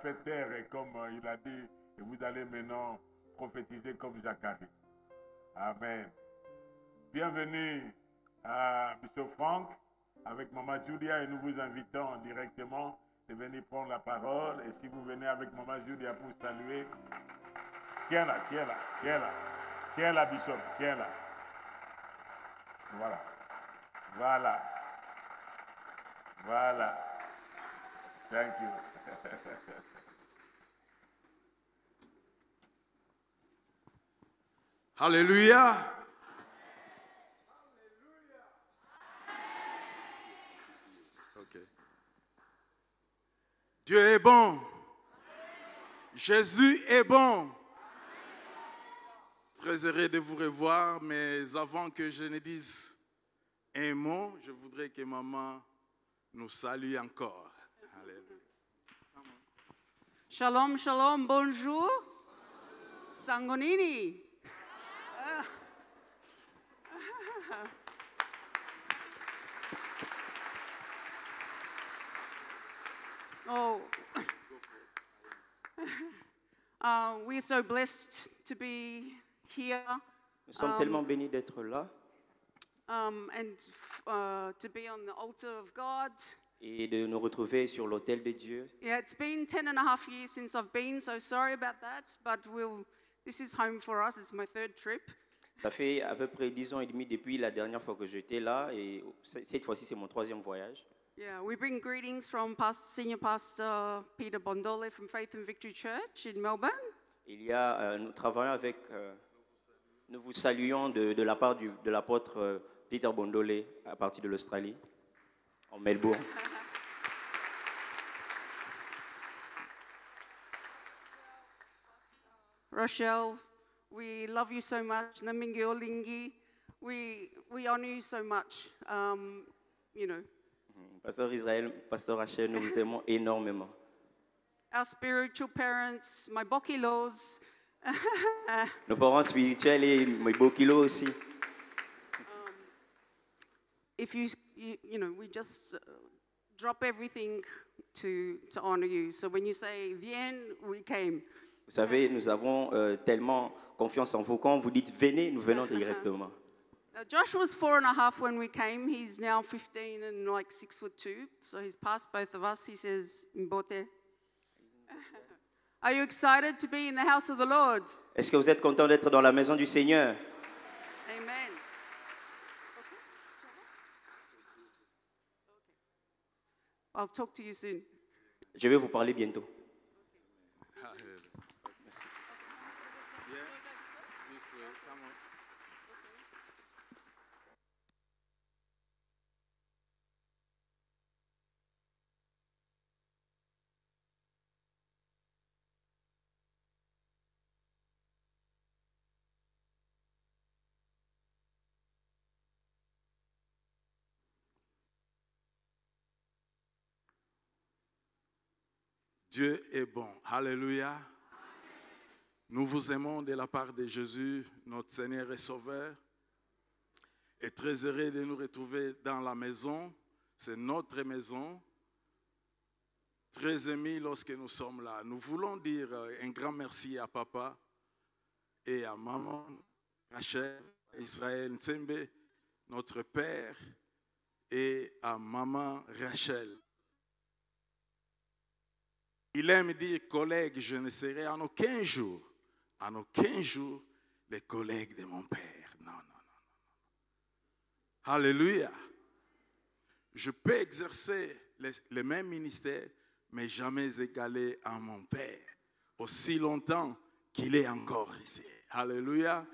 cette terre, et comme il a dit, et vous allez maintenant prophétiser comme Zacharie. Amen. Bienvenue à Bishop Frank avec Maman Julia et nous vous invitons directement de venir prendre la parole. Et si vous venez avec Maman Julia pour saluer, tiens-la, tiens-la, tiens-la. Tiens-la, Bishop, tiens-la. Voilà. Voilà. Voilà. Thank you. Alléluia. Okay. Dieu est bon. Jésus est bon. Très heureux de vous revoir, mais avant que je ne dise un mot, je voudrais que maman nous salue encore. Alléluia. Shalom, shalom, bonjour. Sangonini. Oh, we're so blessed to be here. Nous sommes tellement bénis d'être là And to be on the altar of God. et de nous retrouver sur l'autel de Dieu. Yeah, it's been 10.5 years since I've been, so sorry about that, but this is home for us. It's my third trip. Ça fait à peu près 10 ans et demi depuis la dernière fois que j'étais là et cette fois-ci c'est mon 3e voyage. Yeah, we bring greetings from Senior Pastor Peter Bondole from Faith and Victory Church in Melbourne. Nous travaillons avec, nous vous saluons de la part de l'apôtre Peter Bondole à partir de l'Australie, en Melbourne. Rochelle, we love you so much. Namingi Olingi, we honor you so much. You know. Pasteur Israël, Pasteur Rachel, nous vous aimons énormément. Our spiritual parents, my Bokilos. Nos parents spirituels et mes Bokilo aussi. If you know, we just drop everything to honor you. So when you say viens, we came. Vous savez, nous avons tellement confiance en vous. Quand vous dites venez, nous venons directement. Josh was 4.5 when we came. He's now 15 and like 6'2", so he's past both of us. He says, Mbote. Are you excited to be in the house of the Lord? Est-ce que vous êtes content d'être dans la maison du Seigneur? Amen. I'll talk to you soon. Je vais vous parler bientôt. Dieu est bon. Alléluia. Nous vous aimons de la part de Jésus, notre Seigneur et Sauveur. Et très heureux de nous retrouver dans la maison. C'est notre maison. Très émus lorsque nous sommes là. Nous voulons dire un grand merci à papa et à maman, Rachel, Israël Nsembe, notre père, et à maman Rachel. Il aime dire collègue, je ne serai en aucun jour les collègues de mon père. Non. Alléluia. Je peux exercer le même ministère, mais jamais égaler à mon père, aussi longtemps qu'il est encore ici. Alléluia.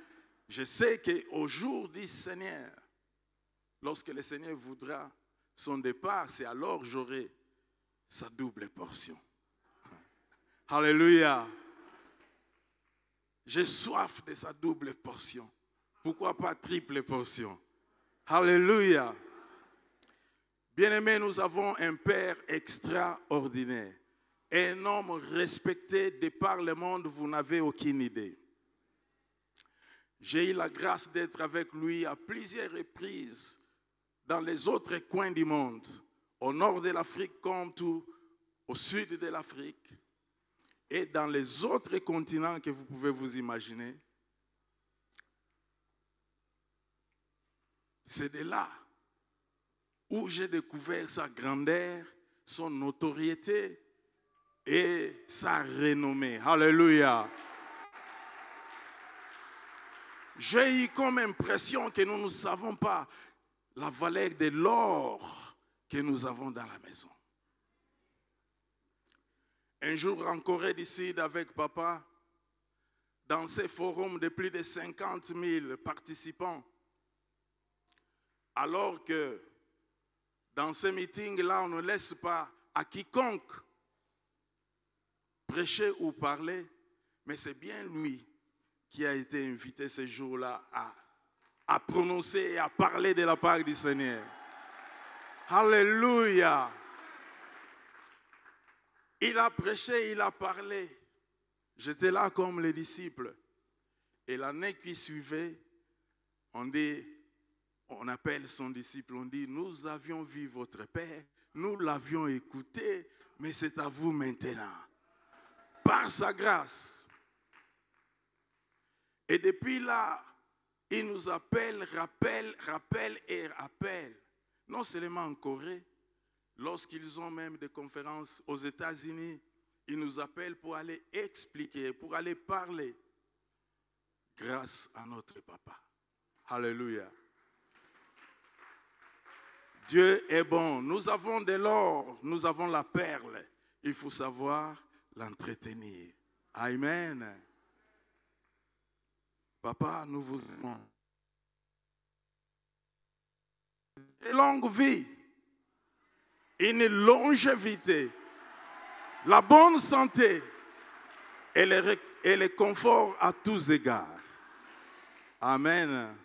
Je sais qu'au jour du Seigneur, lorsque le Seigneur voudra son départ, c'est alors j'aurai sa double portion. Alléluia. J'ai soif de sa double portion. Pourquoi pas triple portion? Alléluia. Bien-aimés, nous avons un Père extraordinaire. Un homme respecté de par le monde, vous n'avez aucune idée. J'ai eu la grâce d'être avec lui à plusieurs reprises dans les autres coins du monde, au nord de l'Afrique comme au sud de l'Afrique. et dans les autres continents que vous pouvez vous imaginer. C'est de là où j'ai découvert sa grandeur, son notoriété et sa renommée. Alléluia. J'ai eu comme impression que nous ne savons pas la valeur de l'or que nous avons dans la maison. Un jour en Corée du Sud avec papa, dans ces forums de plus de 50 000 participants, alors que dans ces meetings-là, on ne laisse pas à quiconque prêcher ou parler, mais c'est bien lui qui a été invité ce jour-là à prononcer et à parler de la part du Seigneur. Alléluia. Il a prêché, il a parlé. J'étais là comme les disciples. Et l'année qui suivait, on appelle son disciple, on dit, nous avions vu votre Père, nous l'avions écouté, mais c'est à vous maintenant. Par sa grâce. Et depuis là, il nous rappelle et rappelle. Non seulement en Corée, lorsqu'ils ont même des conférences aux États-Unis, ils nous appellent pour aller expliquer, pour aller parler. Grâce à notre papa. Alléluia. Dieu est bon. Nous avons de l'or, nous avons la perle. Il faut savoir l'entretenir. Amen. Papa, nous vous aimons. Une longue vie, une longévité, la bonne santé et le confort à tous égards. Amen.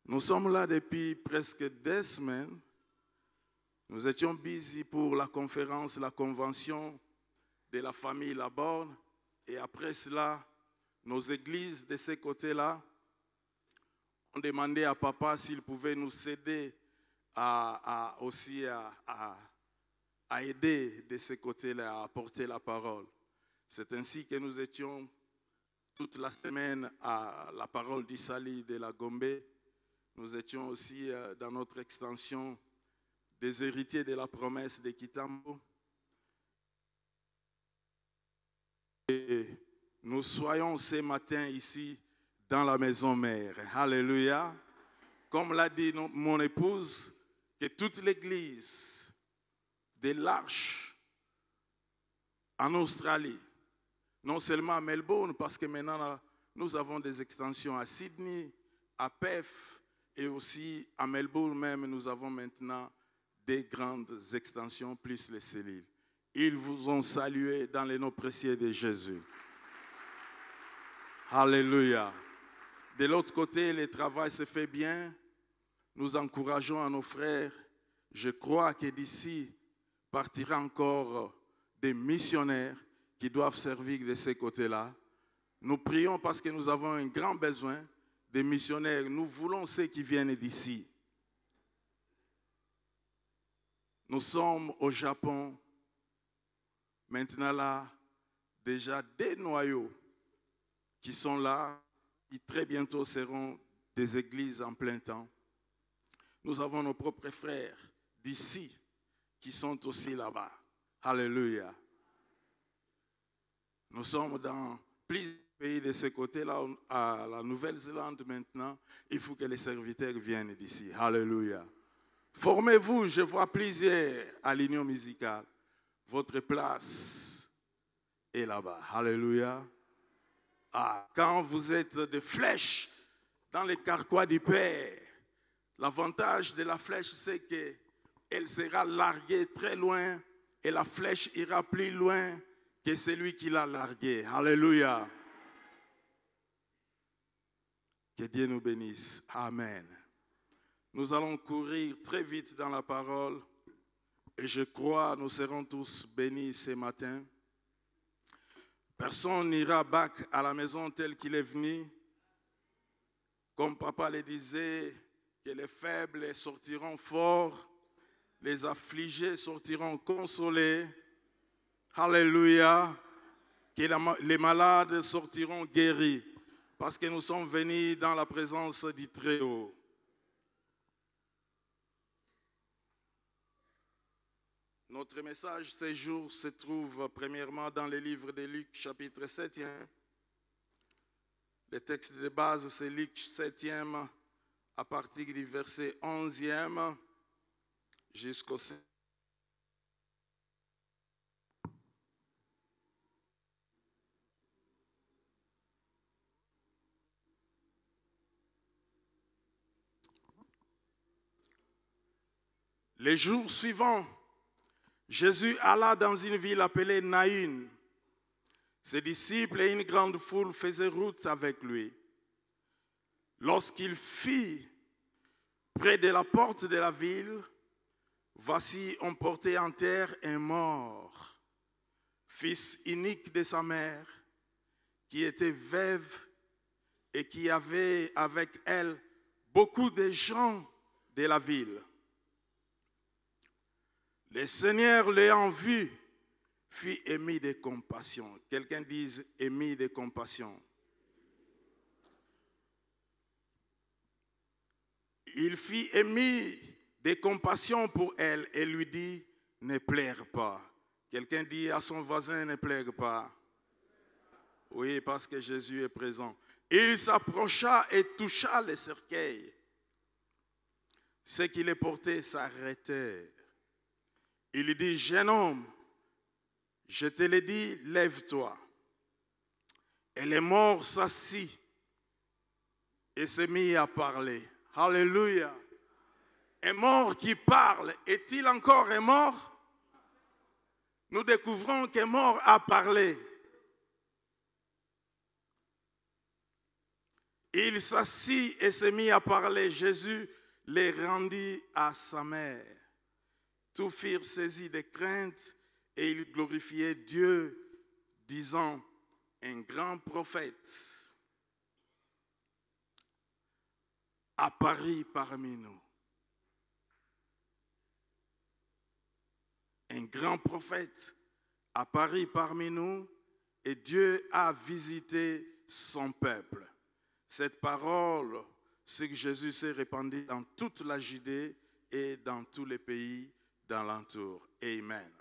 Nous sommes là depuis presque 2 semaines. Nous étions busy pour la conférence, la convention de la famille Laborne. Et après cela, nos églises de ce côté-là ont demandé à papa s'il pouvait nous aider aussi à aider de ce côté-là, à apporter la parole. C'est ainsi que nous étions toute la semaine à la parole d'Issali de la Gombe. Nous étions aussi dans notre extension des héritiers de la promesse de Kitambo. Et nous soyons ce matin ici dans la maison mère. Alléluia. Comme l'a dit mon épouse, que toute l'église de l'Arche en Australie, non seulement à Melbourne, parce que maintenant nous avons des extensions à Sydney, à Perth et aussi à Melbourne même, nous avons maintenant des grandes extensions plus les cellules. Ils vous ont salué dans le nom précieux de Jésus. Alléluia. De l'autre côté, le travail se fait bien. Nous encourageons à nos frères. Je crois que d'ici partira encore des missionnaires qui doivent servir de ces côtés-là. Nous prions parce que nous avons un grand besoin de missionnaires. Nous voulons ceux qui viennent d'ici. Nous sommes au Japon. Maintenant là, déjà des noyaux qui sont là, qui très bientôt seront des églises en plein temps. Nous avons nos propres frères d'ici qui sont aussi là-bas. Alléluia. Nous sommes dans plusieurs pays de ce côté-là, à la Nouvelle-Zélande maintenant. Il faut que les serviteurs viennent d'ici. Alléluia. Formez-vous, je vois plusieurs à l'union musicale. Votre place est là-bas. Alléluia. Quand vous êtes des flèches dans les carquois du Père, l'avantage de la flèche, c'est qu'elle sera larguée très loin et la flèche ira plus loin que celui qui l'a larguée. Alléluia. Que Dieu nous bénisse. Amen. Nous allons courir très vite dans la parole et je crois nous serons tous bénis ce matin. Personne n'ira back à la maison tel qu'il est venu. Comme papa le disait, que les faibles sortiront forts, les affligés sortiront consolés. Alléluia. que les malades sortiront guéris, parce que nous sommes venus dans la présence du Très-Haut. Notre message ce jour se trouve premièrement dans le livre de Luc, chapitre 7. Le texte de base, c'est Luc 7, à partir du verset 11 jusqu'au 7. Les jours suivants, Jésus alla dans une ville appelée Naïn. Ses disciples et une grande foule faisaient route avec lui. Lorsqu'il fut près de la porte de la ville, voici, on portait en terre un mort, fils unique de sa mère, qui était veuve et qui avait avec elle beaucoup de gens de la ville. Le Seigneur l'ayant vu, fut ému de compassion. Quelqu'un dise ému de compassion. Il fut ému de compassion pour elle et lui dit, ne pleure pas. Quelqu'un dit à son voisin, ne pleure pas. Oui, parce que Jésus est présent. Il s'approcha et toucha le cercueil. Ceux qui les portaient s'arrêtèrent. Il lui dit, jeune homme, je te l'ai dit, lève-toi. Et le mort s'assit et se mit à parler. Alléluia. Un mort qui parle, est-il encore un mort? Nous découvrons qu'un mort a parlé. Il s'assit et se mit à parler. Jésus les rendit à sa mère. Tous furent saisis de crainte et ils glorifiaient Dieu, disant, un grand prophète apparut parmi nous. Un grand prophète apparut parmi nous et Dieu a visité son peuple. Cette parole, c'est que Jésus s'est répandu dans toute la Judée et dans tous les pays d'alentour. Amen.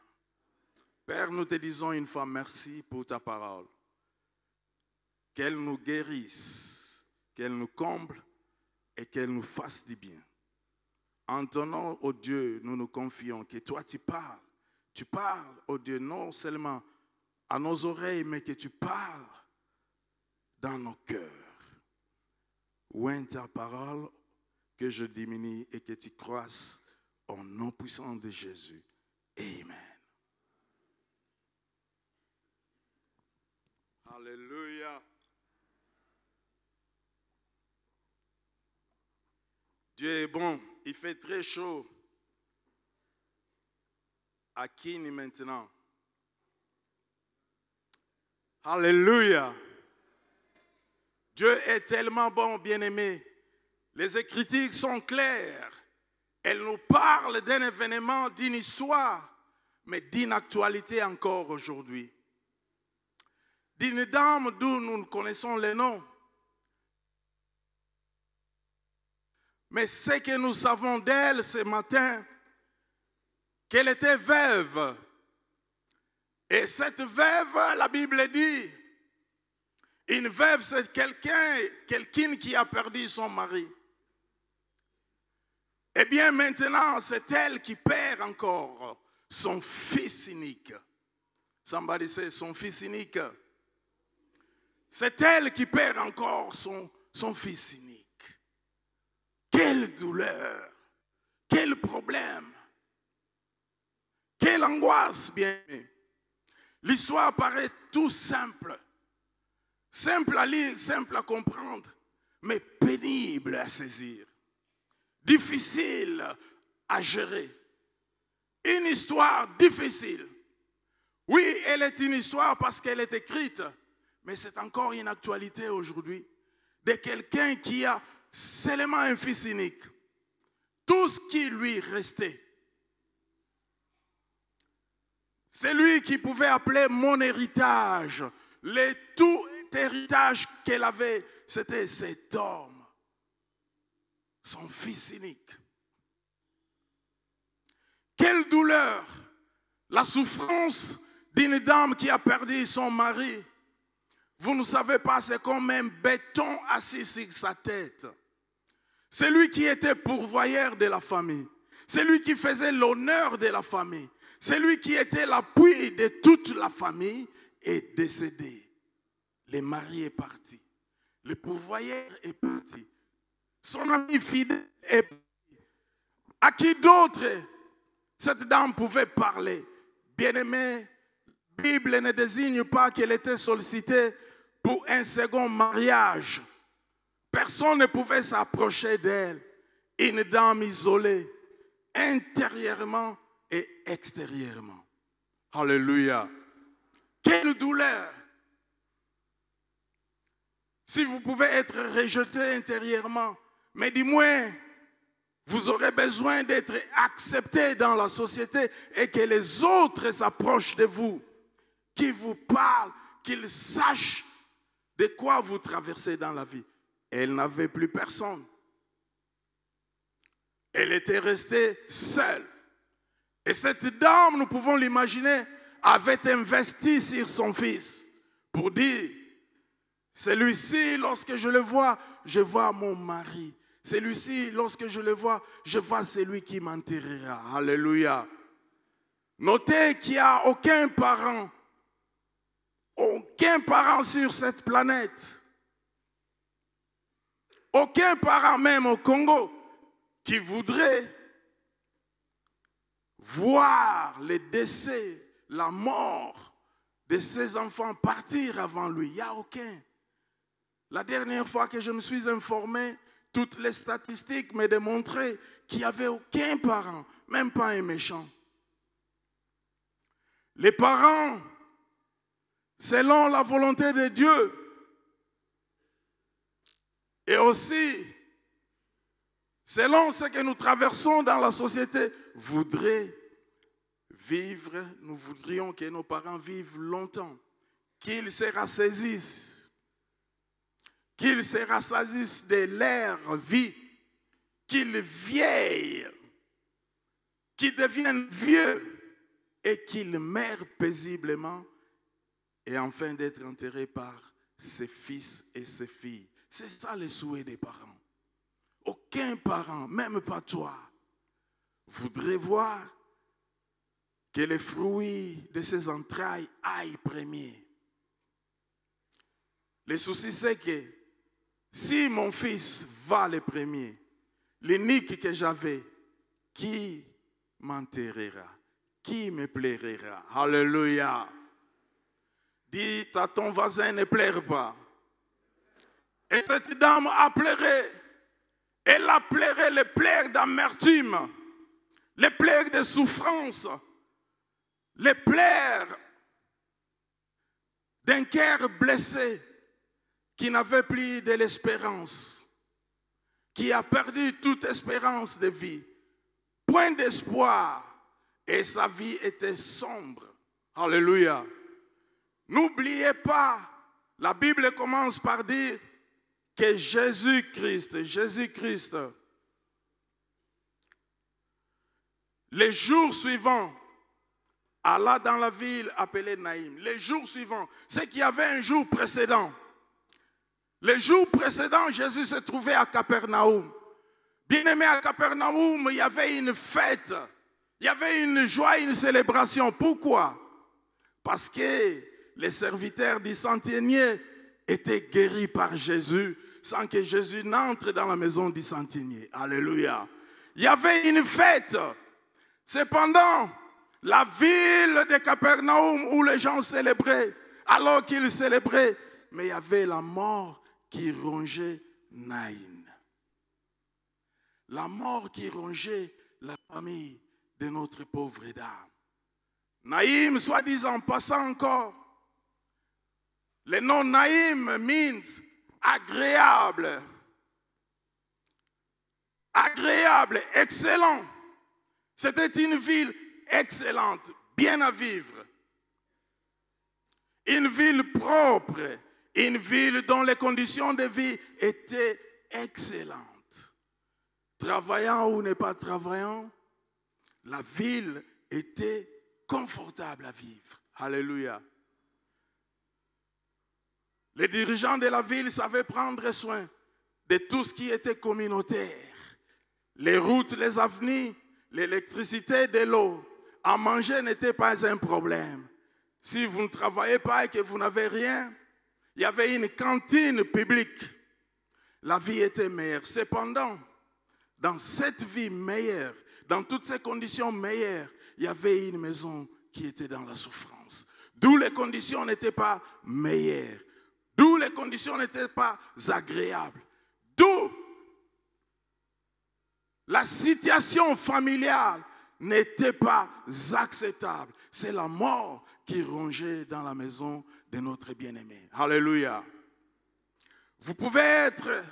Père, nous te disons une fois merci pour ta parole. Qu'elle nous guérisse, qu'elle nous comble et qu'elle nous fasse du bien. En ton nom, ô Dieu, nous nous confions que toi tu parles. Tu parles, ô Dieu, non seulement à nos oreilles, mais que tu parles dans nos cœurs. Ouvre ta parole, que je diminue et que tu croisses au nom puissant de Jésus. Amen. Alléluia. Dieu est bon. Il fait très chaud à Kini maintenant. Alléluia. Dieu est tellement bon, bien-aimé. Les Écritures sont claires. Elles nous parlent d'un événement, d'une histoire, mais d'une actualité encore aujourd'hui. D'une dame d'où nous connaissons les noms. Mais ce que nous savons d'elle ce matin, qu'elle était veuve. Et cette veuve, la Bible dit, une veuve, c'est quelqu'un qui a perdu son mari. Eh bien, maintenant, c'est elle qui perd encore son fils unique. Somebody say, son fils unique. C'est elle qui perd encore son fils unique. Quelle douleur, quel problème, quelle angoisse, bien-aimé. L'histoire paraît tout simple. Simple à lire, simple à comprendre, mais pénible à saisir. Difficile à gérer. Une histoire difficile. Oui, elle est une histoire parce qu'elle est écrite, mais c'est encore une actualité aujourd'hui de quelqu'un qui a seulement un fils unique. Tout ce qui lui restait, c'est lui qui pouvait appeler mon héritage. tout héritage qu'elle avait, c'était cet homme, son fils unique. Quelle douleur, la souffrance d'une dame qui a perdu son mari. Vous ne savez pas, c'est comme un béton assis sur sa tête. C'est lui qui était pourvoyeur de la famille. C'est lui qui faisait l'honneur de la famille. C'est lui qui était l'appui de toute la famille est décédé. Le mari est parti. Le pourvoyeur est parti. Son ami fidèle est parti. À qui d'autre cette dame pouvait parler? Bien-aimé, la Bible ne désigne pas qu'elle était sollicitée pour un second mariage. Personne ne pouvait s'approcher d'elle. Une dame isolée, intérieurement et extérieurement. Alléluia. Quelle douleur. Si vous pouvez être rejeté intérieurement, mais du moins, vous aurez besoin d'être accepté dans la société et que les autres s'approchent de vous, qui vous parlent, qu'ils sachent de quoi vous traversez dans la vie. Elle n'avait plus personne. Elle était restée seule. Et cette dame, nous pouvons l'imaginer, avait investi sur son fils pour dire, celui-ci, lorsque je le vois, je vois mon mari. Celui-ci, lorsque je le vois celui qui m'enterrera. Alléluia. Notez qu'il n'y a aucun parent sur cette planète, aucun parent même au Congo qui voudrait voir le décès, la mort de ses enfants partir avant lui. Il n'y a aucun. La dernière fois que je me suis informé, toutes les statistiques me démontraient qu'il n'y avait aucun parent, même pas un méchant. Les parents, selon la volonté de Dieu, et aussi, selon ce que nous traversons dans la société, voudraient vivre, nous voudrions que nos parents vivent longtemps, qu'ils se rassaisissent, de leur vie, qu'ils vieillent, qu'ils deviennent vieux et qu'ils meurent paisiblement et enfin d'être enterrés par ses fils et ses filles. C'est ça le souhait des parents. Aucun parent, même pas toi, voudrait voir que les fruits de ses entrailles aillent premier. Le souci, c'est que si mon fils va le premier, l'unique que j'avais, qui m'enterrera? Qui me plaira? Alléluia. Dis à ton voisin, ne pleure pas. Et cette dame a pleuré. Elle a pleuré les pleurs d'amertume, les pleurs de souffrance, les pleurs d'un cœur blessé qui n'avait plus de l'espérance, qui a perdu toute espérance de vie, point d'espoir, et sa vie était sombre. Alléluia. N'oubliez pas, la Bible commence par dire que Jésus-Christ, les jours suivants, alla dans la ville appelée Naïm. Les jours suivants, c'est qu'il y avait un jour précédent. Les jours précédents, Jésus se trouvait à Capernaum. Bien-aimé, à Capernaum, il y avait une fête. Il y avait une joie, une célébration. Pourquoi? Parce que les serviteurs du centenier étaient guéris par Jésus sans que Jésus n'entre dans la maison du centenier. Alléluia. Il y avait une fête. Cependant, la ville de Capernaum où les gens célébraient, alors qu'ils célébraient, mais il y avait la mort qui rongeait Naïm. La mort qui rongeait la famille de notre pauvre dame. Naïm, soi-disant, passant encore. Le nom Naïm means agréable. Agréable, excellent. C'était une ville excellente, bien à vivre. une ville propre, une ville dont les conditions de vie étaient excellentes. Travaillant ou n'est pas travaillant, la ville était confortable à vivre. Alléluia. Les dirigeants de la ville savaient prendre soin de tout ce qui était communautaire. Les routes, les avenues, l'électricité, de l'eau. À manger n'était pas un problème. Si vous ne travaillez pas et que vous n'avez rien, il y avait une cantine publique. La vie était meilleure. Cependant, dans cette vie meilleure, dans toutes ces conditions meilleures, il y avait une maison qui était dans la souffrance. D'où les conditions n'étaient pas meilleures. D'où les conditions n'étaient pas agréables. D'où la situation familiale n'était pas acceptable. C'est la mort qui rongeait dans la maison de notre bien-aimé. Alléluia. Vous pouvez être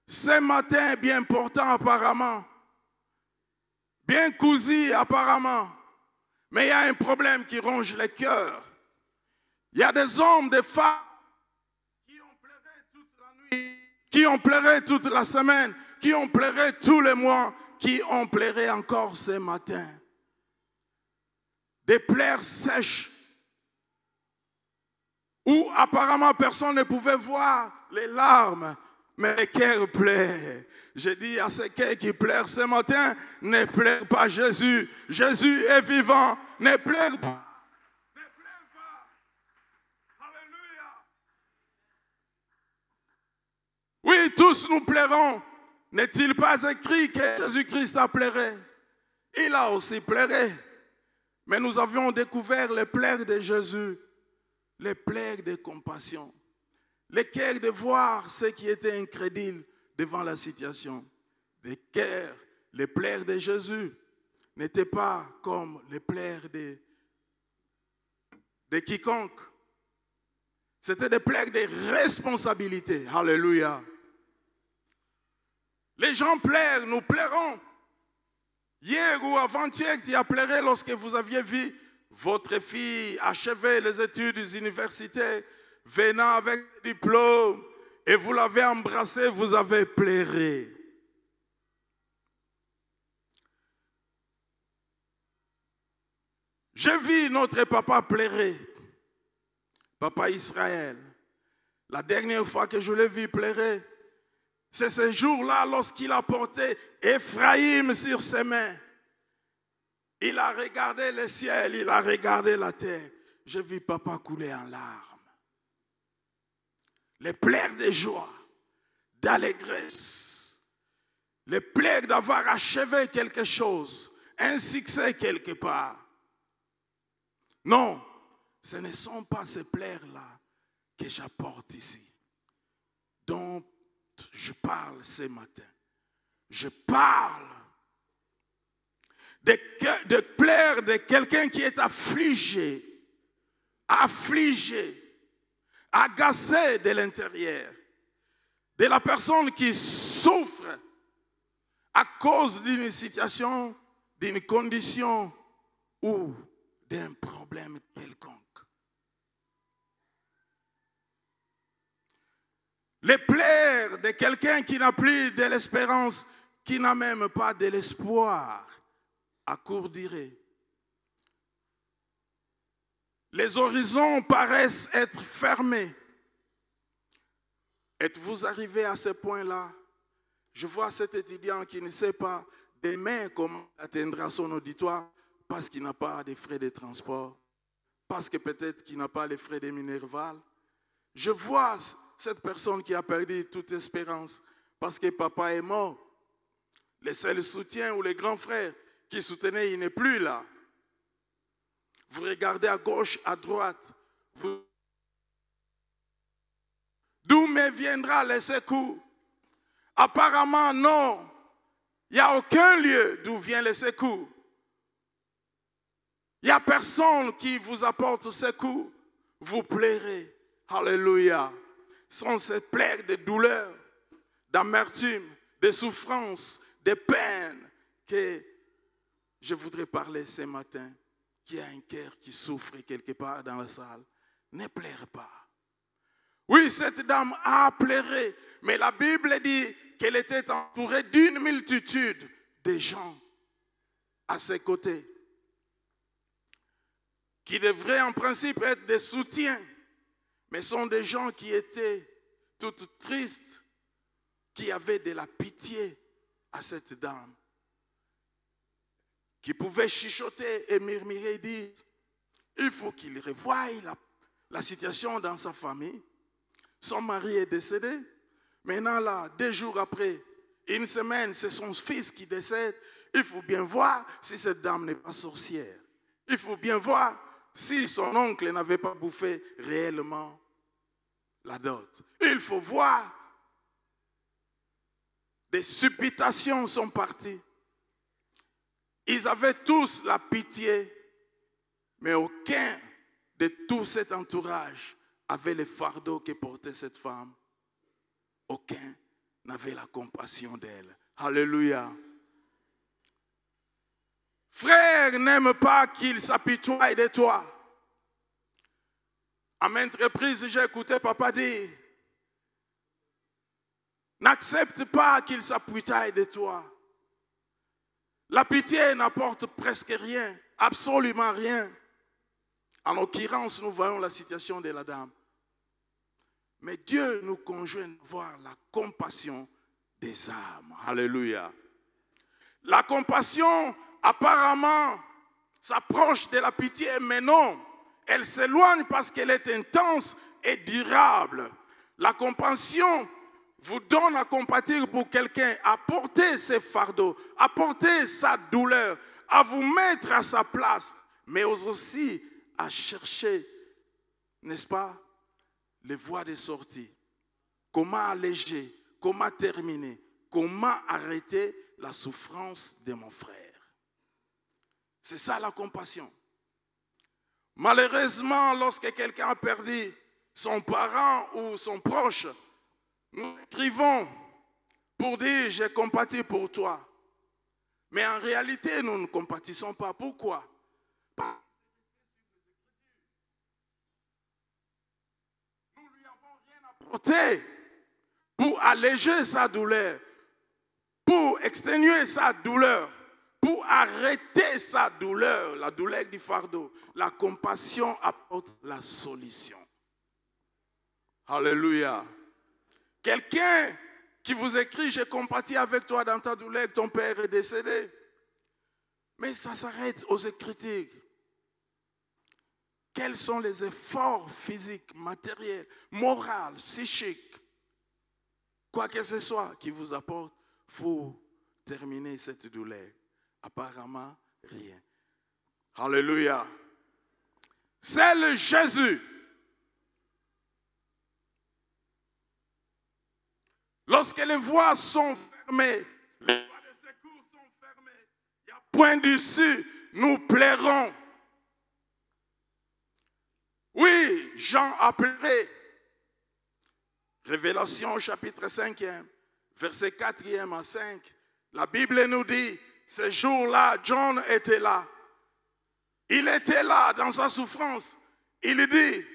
ce matin bien portant apparemment, bien cousu apparemment, mais il y a un problème qui ronge les cœurs. Il y a des hommes, des femmes qui ont pleuré toute la nuit, qui ont pleuré toute la semaine, qui ont pleuré tous les mois, qui ont pleuré encore ce matin. Des pleurs sèches, où apparemment personne ne pouvait voir les larmes, mais les cœurs pleurent. Je dis à ces cœurs qui pleurent ce matin, ne pleure pas Jésus. Jésus est vivant, ne pleure pas. Ne pleure pas. Alléluia. Oui, tous nous pleurons. N'est-il pas écrit que Jésus-Christ a pleuré? Il a aussi pleuré. Mais nous avions découvert les pleurs de Jésus, les pleurs de compassion, les cœurs de voir ceux qui étaient incrédules devant la situation. Les cœurs, les pleurs de Jésus n'étaient pas comme les pleurs de quiconque. C'était des pleurs de responsabilité. Alléluia. Les gens pleurent, nous pleurons. Hier ou avant-hier, tu as pleuré lorsque vous aviez vu votre fille achever les études universitaires, venant avec le diplôme, et vous l'avez embrassé, vous avez pleuré. J'ai vu notre papa pleurer, papa Israël. La dernière fois que je l'ai vu pleurer, c'est ce jour-là lorsqu'il a porté Ephraïm sur ses mains. Il a regardé le ciel, il a regardé la terre. J'ai vu papa couler en larmes. Les pleurs de joie, d'allégresse, les pleurs d'avoir achevé quelque chose, un succès quelque part. Non, ce ne sont pas ces pleurs-là que j'apporte ici, dont je parle ce matin. Je parle de pleurs de quelqu'un qui est affligé, agacé de l'intérieur, de la personne qui souffre à cause d'une situation, d'une condition ou d'un problème quelconque. Les pleurs de quelqu'un qui n'a plus de l'espérance, qui n'a même pas de l'espoir à court durée. Les horizons paraissent être fermés. Êtes-vous arrivé à ce point-là? Je vois cet étudiant qui ne sait pas demain comment il atteindra son auditoire parce qu'il n'a pas de frais de transport, parce que peut-être qu'il n'a pas les frais de Minerval. Je vois cette personne qui a perdu toute espérance parce que papa est mort. Le seul soutien ou les grands frères qui soutenaient, il n'est plus là. Vous regardez à gauche, à droite. D'où me viendra le secours? Apparemment, non. Il n'y a aucun lieu d'où vient le secours. Il n'y a personne qui vous apporte secours. Vous pleurez. Alléluia. Ce sont ces pleurs de douleur, d'amertume, de souffrance, de peine que je voudrais parler ce matin. Qui a un cœur qui souffre quelque part dans la salle, ne pleure pas. Oui, cette dame a pleuré, mais la Bible dit qu'elle était entourée d'une multitude de gens à ses côtés, qui devraient en principe être des soutiens, mais sont des gens qui étaient toutes tristes, qui avaient de la pitié à cette dame, qui pouvaient chuchoter et murmurer et dire, il faut qu'il revoie la situation dans sa famille. Son mari est décédé. Maintenant, là, 2 jours après, 1 semaine, c'est son fils qui décède. Il faut bien voir si cette dame n'est pas sorcière. Il faut bien voir si son oncle n'avait pas bouffé réellement la dot. Il faut voir. Des supputations sont parties. Ils avaient tous la pitié, mais aucun de tout cet entourage avait le fardeau que portait cette femme. Aucun n'avait la compassion d'elle. Alléluia. Frère, n'aime pas qu'il s'apitoie de toi. À maintes reprises, j'ai écouté papa dire, n'accepte pas qu'il s'apitoie de toi. La pitié n'apporte presque rien, absolument rien. En l'occurrence, nous voyons la situation de la dame. Mais Dieu nous conjoint de voir la compassion des âmes. Alléluia. La compassion, apparemment, s'approche de la pitié, mais non. Elle s'éloigne parce qu'elle est intense et durable. La compassion vous donne à compatir pour quelqu'un, à porter ses fardeaux, à porter sa douleur, à vous mettre à sa place, mais aussi à chercher, n'est-ce pas, les voies de sortie. Comment alléger, comment terminer, comment arrêter la souffrance de mon frère. C'est ça la compassion. Malheureusement, lorsque quelqu'un a perdu son parent ou son proche, nous écrivons pour dire « j'ai compati pour toi ». Mais en réalité, nous ne compatissons pas. Pourquoi? Nous ne lui avons rien apporté pour alléger sa douleur, pour exténuer sa douleur, pour arrêter sa douleur, la douleur du fardeau. La compassion apporte la solution. Alléluia. Quelqu'un qui vous écrit, j'ai compati avec toi dans ta douleur, ton père est décédé. Mais ça s'arrête aux écritures. Quels sont les efforts physiques, matériels, moraux, psychiques, quoi que ce soit qui vous apporte pour terminer cette douleur? Apparemment, rien. Alléluia. Seul Jésus. Lorsque les voies sont fermées, les voies de secours sont fermées, il n'y a point d'issue, nous plairons. Oui, Jean a pleuré. Révélation chapitre 5, verset 4 à 5. La Bible nous dit, ce jour-là, John était là. Il était là dans sa souffrance. Il dit,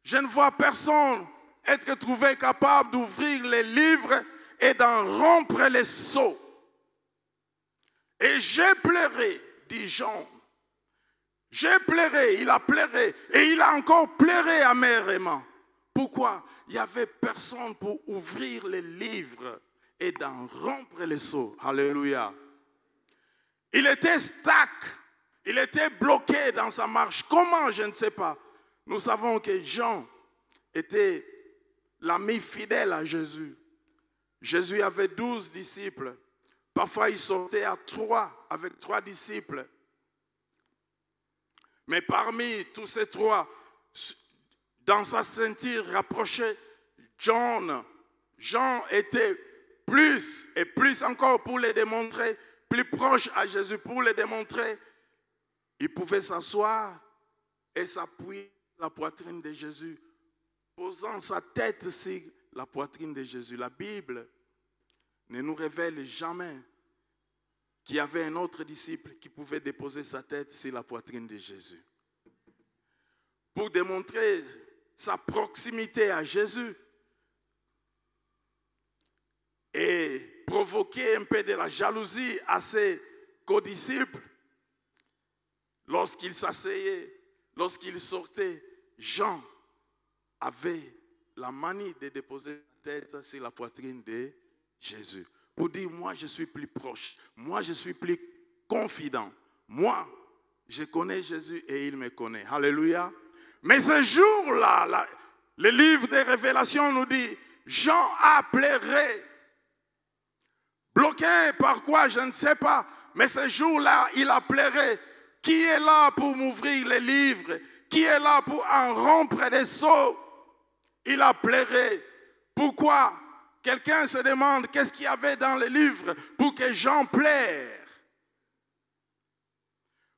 je ne vois personne être trouvé capable d'ouvrir les livres et d'en rompre les sceaux. Et j'ai pleuré, dit Jean. J'ai pleuré, il a pleuré, et il a encore pleuré amèrement. Pourquoi? Il n'y avait personne pour ouvrir les livres et d'en rompre les sceaux. Alléluia. Il était stack, il était bloqué dans sa marche. Comment? Je ne sais pas. Nous savons que Jean était l'ami fidèle à Jésus. Jésus avait 12 disciples. Parfois, il sortait à 3 avec 3 disciples. Mais parmi tous ces 3, dans sa ceinture rapprochée, Jean était plus et plus encore pour les démontrer, plus proche à Jésus pour les démontrer. Il pouvait s'asseoir et s'appuyer sur la poitrine de Jésus, posant sa tête sur la poitrine de Jésus. La Bible ne nous révèle jamais qu'il y avait un autre disciple qui pouvait déposer sa tête sur la poitrine de Jésus. pour démontrer sa proximité à Jésus et provoquer un peu de la jalousie à ses codisciples, lorsqu'il s'asseyait, lorsqu'il sortait, Jean avait la manie de déposer la tête sur la poitrine de Jésus. Pour dire, moi je suis plus proche, moi je suis plus confident, moi je connais Jésus et il me connaît. Alléluia. Mais ce jour-là, le livre des Révélations nous dit, Jean a pleuré. Bloqué par quoi, je ne sais pas. Mais ce jour-là, il a pleuré. Qui est là pour m'ouvrir les livres? Qui est là pour en rompre des seaux? Il a pleuré. Pourquoi? Quelqu'un se demande qu'est-ce qu'il y avait dans les livres pour que Jean pleure.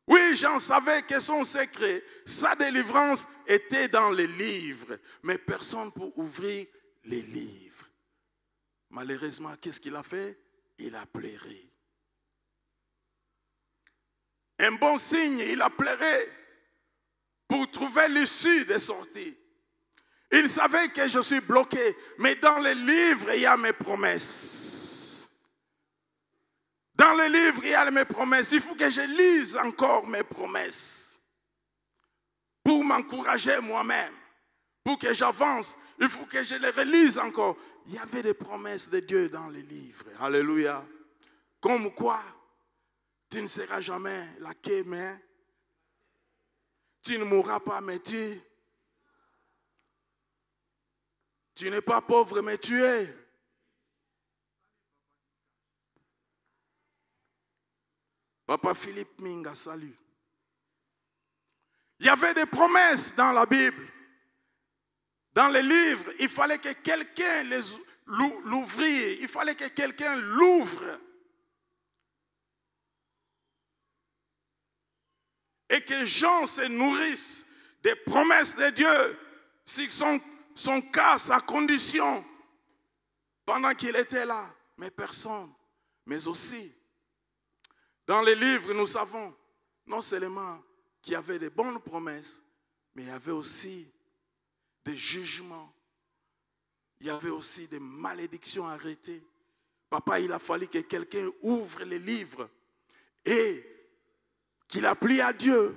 Oui, Jean savait que son secret, sa délivrance était dans les livres. Mais personne pour ouvrir les livres. Malheureusement, qu'est-ce qu'il a fait? Il a pleuré. Un bon signe, il a pleuré pour trouver l'issue des sorties. Il savait que je suis bloqué, mais dans les livres, il y a mes promesses. Dans les livres, il y a mes promesses. Il faut que je lise encore mes promesses pour m'encourager moi-même, pour que j'avance. Il faut que je les relise encore. Il y avait des promesses de Dieu dans les livres. Alléluia. Comme quoi, tu ne seras jamais laqué, mais tu ne mourras pas, mais tu n'es pas pauvre, mais tu es. Papa Philippe Minga, salut. Il y avait des promesses dans la Bible. Dans les livres, il fallait que quelqu'un l'ouvre. Il fallait que quelqu'un l'ouvre. Et que Jean se nourrisse des promesses de Dieu. C'est son cas, sa condition. Pendant qu'il était là. Mais personne. Mais aussi, dans les livres, nous savons non seulement qu'il y avait de bonnes promesses, mais il y avait aussi des jugements. Il y avait aussi des malédictions arrêtées. Papa, il a fallu que quelqu'un ouvre les livres et qu'il a pris à Dieu.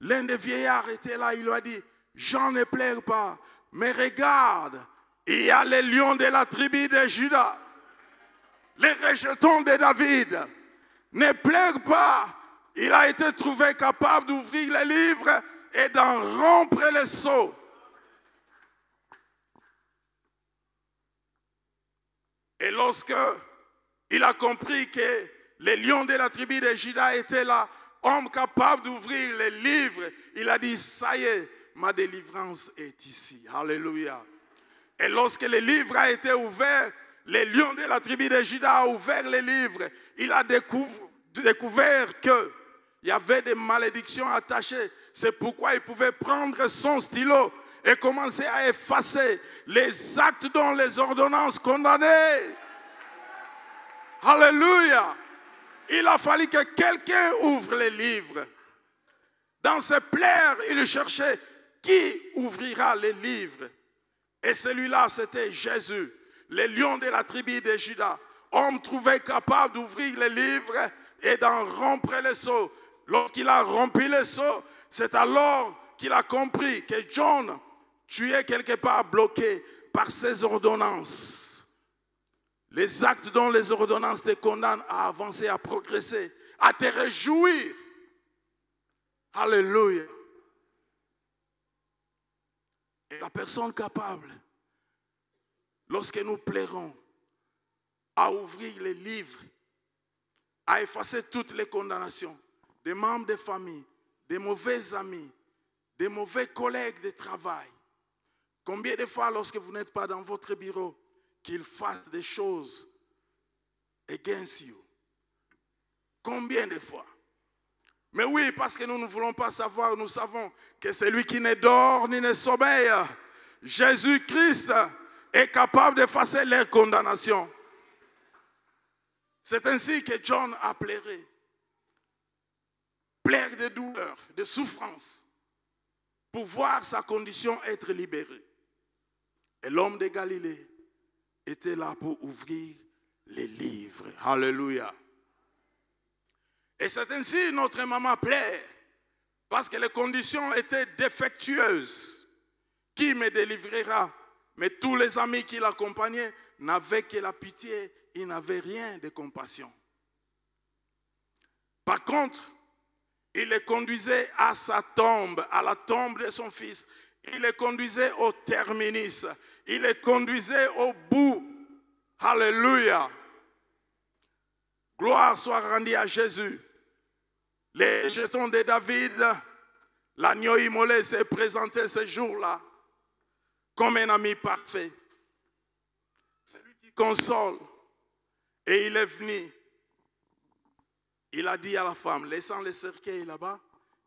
L'un des vieillards était là, il lui a dit, Jean ne pleure pas, mais regarde, il y a les lions de la tribu de Juda, les rejetons de David. Ne pleure pas, il a été trouvé capable d'ouvrir les livres et d'en rompre les sceaux. Et lorsque il a compris que les lions de la tribu de Juda étaient là, homme capable d'ouvrir les livres, il a dit, ça y est, ma délivrance est ici. Alléluia. Et lorsque le livre a été ouvert, les lions de la tribu de Juda ont ouvert les livres. Il a découvert qu'il y avait des malédictions attachées. C'est pourquoi il pouvait prendre son stylo et commencer à effacer les actes dont les ordonnances condamnées. Alléluia. Il a fallu que quelqu'un ouvre les livres. Dans ses plaies, il cherchait qui ouvrira les livres. Et celui-là, c'était Jésus, le lion de la tribu de Juda. Homme trouvé capable d'ouvrir les livres et d'en rompre les sceaux. Lorsqu'il a rompu les sceaux, c'est alors qu'il a compris que John, tu es quelque part bloqué par ses ordonnances. Les actes dont les ordonnances te condamnent à avancer, à progresser, à te réjouir. Alléluia. Et la personne capable, lorsque nous plairons, à ouvrir les livres, à effacer toutes les condamnations des membres de famille, des mauvais amis, des mauvais collègues de travail. Combien de fois, lorsque vous n'êtes pas dans votre bureau, qu'ils fassent des choses against you? Combien de fois? Mais oui, parce que nous ne voulons pas savoir, nous savons que celui qui ne dort ni ne sommeille, Jésus-Christ est capable d'effacer leurs condamnations. C'est ainsi que John a pleuré. Pleure de douleur, de souffrance. pour voir sa condition être libérée. Et l'homme de Galilée était là pour ouvrir les livres. Alléluia. Et c'est ainsi notre maman pleure, parce que les conditions étaient défectueuses. Qui me délivrera? Mais tous les amis qui l'accompagnaient n'avaient que la pitié, ils n'avaient rien de compassion. Par contre, il les conduisait à sa tombe, à la tombe de son fils. Il les conduisait au terminus. Il les conduisait au bout. Alléluia. Gloire soit rendue à Jésus. Les jetons de David, l'agneau immolé s'est présenté ce jour-là comme un ami parfait. Celui qui console. Et il est venu. Il a dit à la femme, laissant le cercueil là-bas,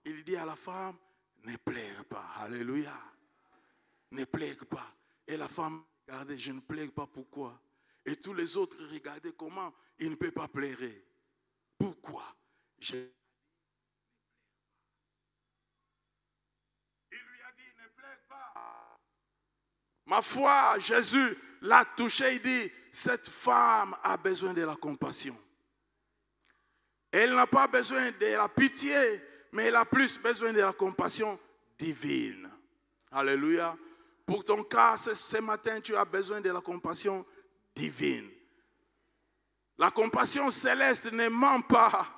il dit à la femme, ne pleure pas. Alléluia. Ne pleure pas. Et la femme, regardez, je ne pleure pas, pourquoi? Et tous les autres regardaient comment il ne peut pas pleurer. Pourquoi? Il lui a dit, ne pleure pas. Ma foi, Jésus l'a touché, il dit, cette femme a besoin de la compassion. Elle n'a pas besoin de la pitié, mais elle a plus besoin de la compassion divine. Alléluia. Pour ton cas, ce matin, tu as besoin de la compassion divine. La compassion céleste ne ment pas.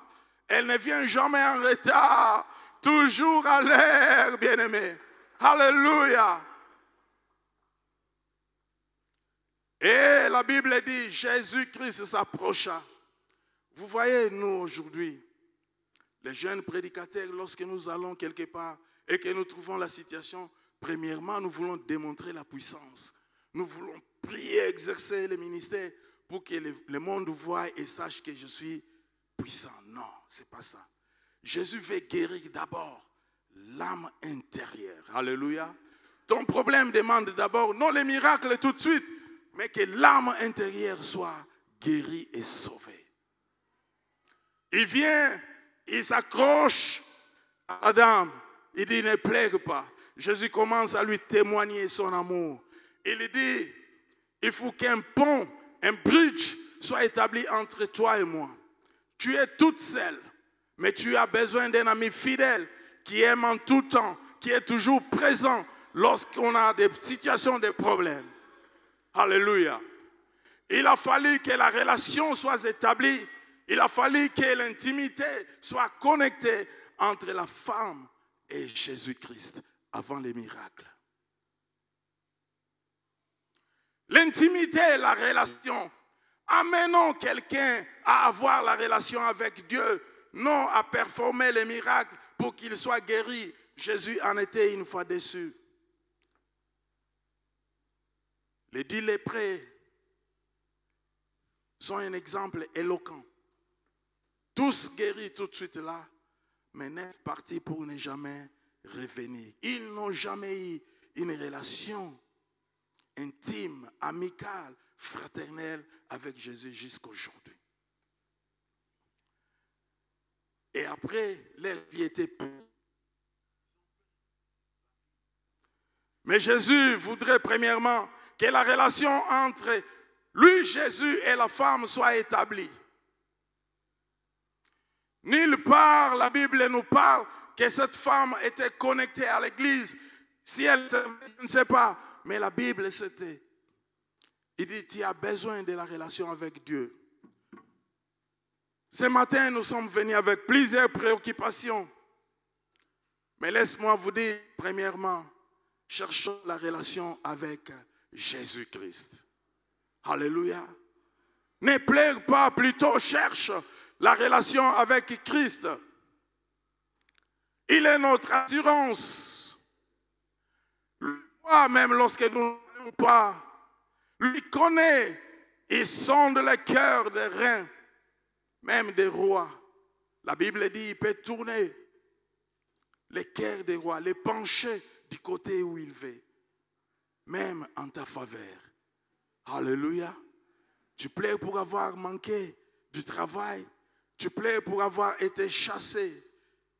Elle ne vient jamais en retard. Toujours à l'heure, bien-aimé. Alléluia. Et la Bible dit, Jésus-Christ s'approcha. Vous voyez, nous aujourd'hui, les jeunes prédicateurs, lorsque nous allons quelque part et que nous trouvons la situation, premièrement, nous voulons démontrer la puissance. Nous voulons prier, exercer le ministère pour que le monde voie et sache que je suis puissant. Non, ce n'est pas ça. Jésus veut guérir d'abord l'âme intérieure. Alléluia. Ton problème demande d'abord, non les miracles tout de suite, mais que l'âme intérieure soit guérie et sauvée. Il vient, il s'accroche à Adam. Il dit, ne pleure pas. Jésus commence à lui témoigner son amour. Il dit, il faut qu'un pont, un bridge soit établi entre toi et moi. Tu es toute seule, mais tu as besoin d'un ami fidèle qui aime en tout temps, qui est toujours présent lorsqu'on a des situations de problèmes. Alléluia. Il a fallu que la relation soit établie. Il a fallu que l'intimité soit connectée entre la femme et Jésus-Christ avant les miracles. L'intimité, la relation. Amenons quelqu'un à avoir la relation avec Dieu, non à performer les miracles pour qu'il soit guéri. Jésus en était une fois déçu. Les 10 lépreux sont un exemple éloquent. Tous guéris tout de suite là, mais 9 partis pour ne jamais revenir. Ils n'ont jamais eu une relation intime, amicale, fraternelle avec Jésus jusqu'aujourd'hui. Et après, leur vie était pure. Mais Jésus voudrait premièrement que la relation entre lui, Jésus, et la femme soit établie. Nulle part, la Bible nous parle que cette femme était connectée à l'église. Si elle savait, je ne sais pas. Mais la Bible, c'était. Il dit, tu as besoin de la relation avec Dieu. Ce matin, nous sommes venus avec plusieurs préoccupations. Mais laisse-moi vous dire, premièrement, cherchons la relation avec Jésus-Christ. Alléluia. Ne pleure pas, plutôt cherche la relation avec Christ. Il est notre assurance. Même lorsque nous ne pas, lui connaît, il sonde le cœur des reins, même des rois. La Bible dit il peut tourner le cœur des rois, les pencher du côté où il veut, même en ta faveur. Alléluia. Tu plais pour avoir manqué du travail. Tu plais pour avoir été chassé,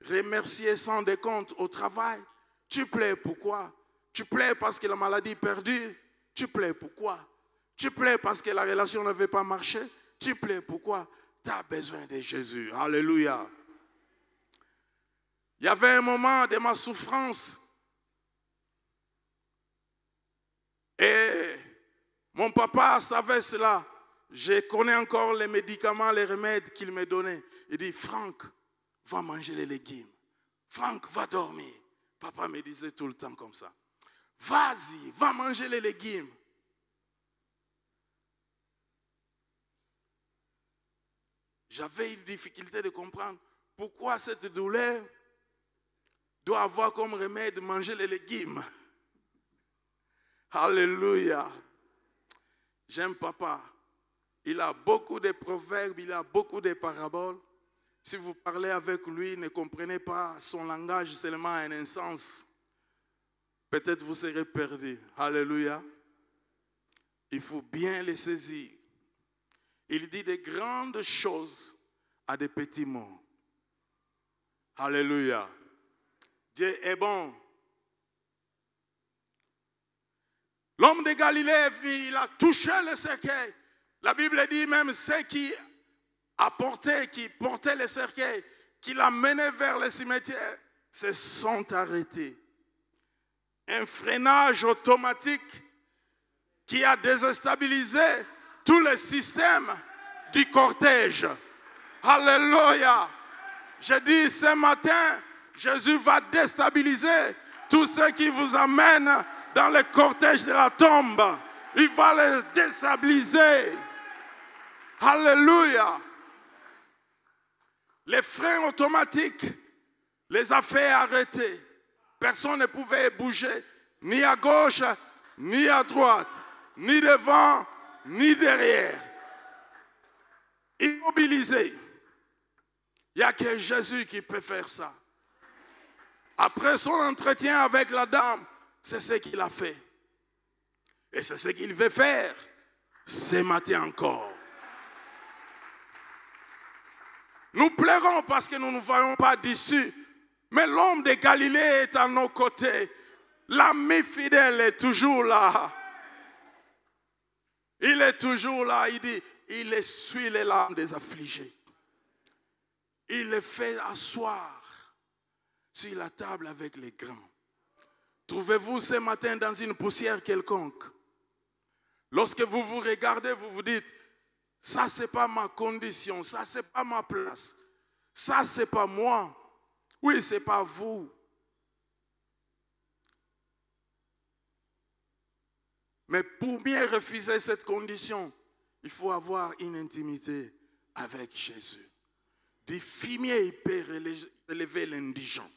remercié sans décompte au travail. Tu plais pourquoi? Tu plais parce que la maladie est perdue? Tu plais pourquoi? Tu plais parce que la relation ne veut pas marcher? Tu plais pourquoi? Tu as besoin de Jésus. Alléluia. Il y avait un moment de ma souffrance et mon papa savait cela. Je connais encore les médicaments, les remèdes qu'il me donnait. Il dit, Franck, va manger les légumes. Franck, va dormir. Papa me disait tout le temps comme ça. Vas-y, va manger les légumes. J'avais une difficulté de comprendre pourquoi cette douleur doit avoir comme remède manger les légumes. Alléluia. J'aime papa. Il a beaucoup de proverbes, il a beaucoup de paraboles. Si vous parlez avec lui, ne comprenez pas son langage seulement en un sens. Peut-être vous serez perdu. Alléluia. Il faut bien les saisir. Il dit de grandes choses à des petits mots. Alléluia. Dieu est bon. L'homme de Galilée est venu, il a touché le cercueil. La Bible dit même ceux qui portaient le cercueil, qui l'amenaient vers le cimetière, se sont arrêtés. Un freinage automatique qui a déstabilisé tout le système du cortège. Alléluia. Je dis ce matin, Jésus va déstabiliser tous ceux qui vous amènent dans le cortège de la tombe. Il va les déstabiliser. Alléluia. Les freins automatiques les a fait arrêter. Personne ne pouvait bouger, ni à gauche, ni à droite, ni devant, ni derrière. Immobilisé. Il n'y a que Jésus qui peut faire ça. Après son entretien avec la dame, c'est ce qu'il a fait. Et c'est ce qu'il veut faire ce matin encore. Nous pleurons parce que nous ne voyons pas d'issue. Mais l'homme de Galilée est à nos côtés. L'ami fidèle est toujours là. Il est toujours là. Il dit, il essuie les larmes des affligés. Il les fait asseoir sur la table avec les grands. Trouvez-vous ce matin dans une poussière quelconque? Lorsque vous vous regardez, vous vous dites, ça c'est pas ma condition, ça c'est pas ma place, ça c'est pas moi, oui c'est pas vous. Mais pour bien refuser cette condition, il faut avoir une intimité avec Jésus. Du fumier, il peut relever l'indigent.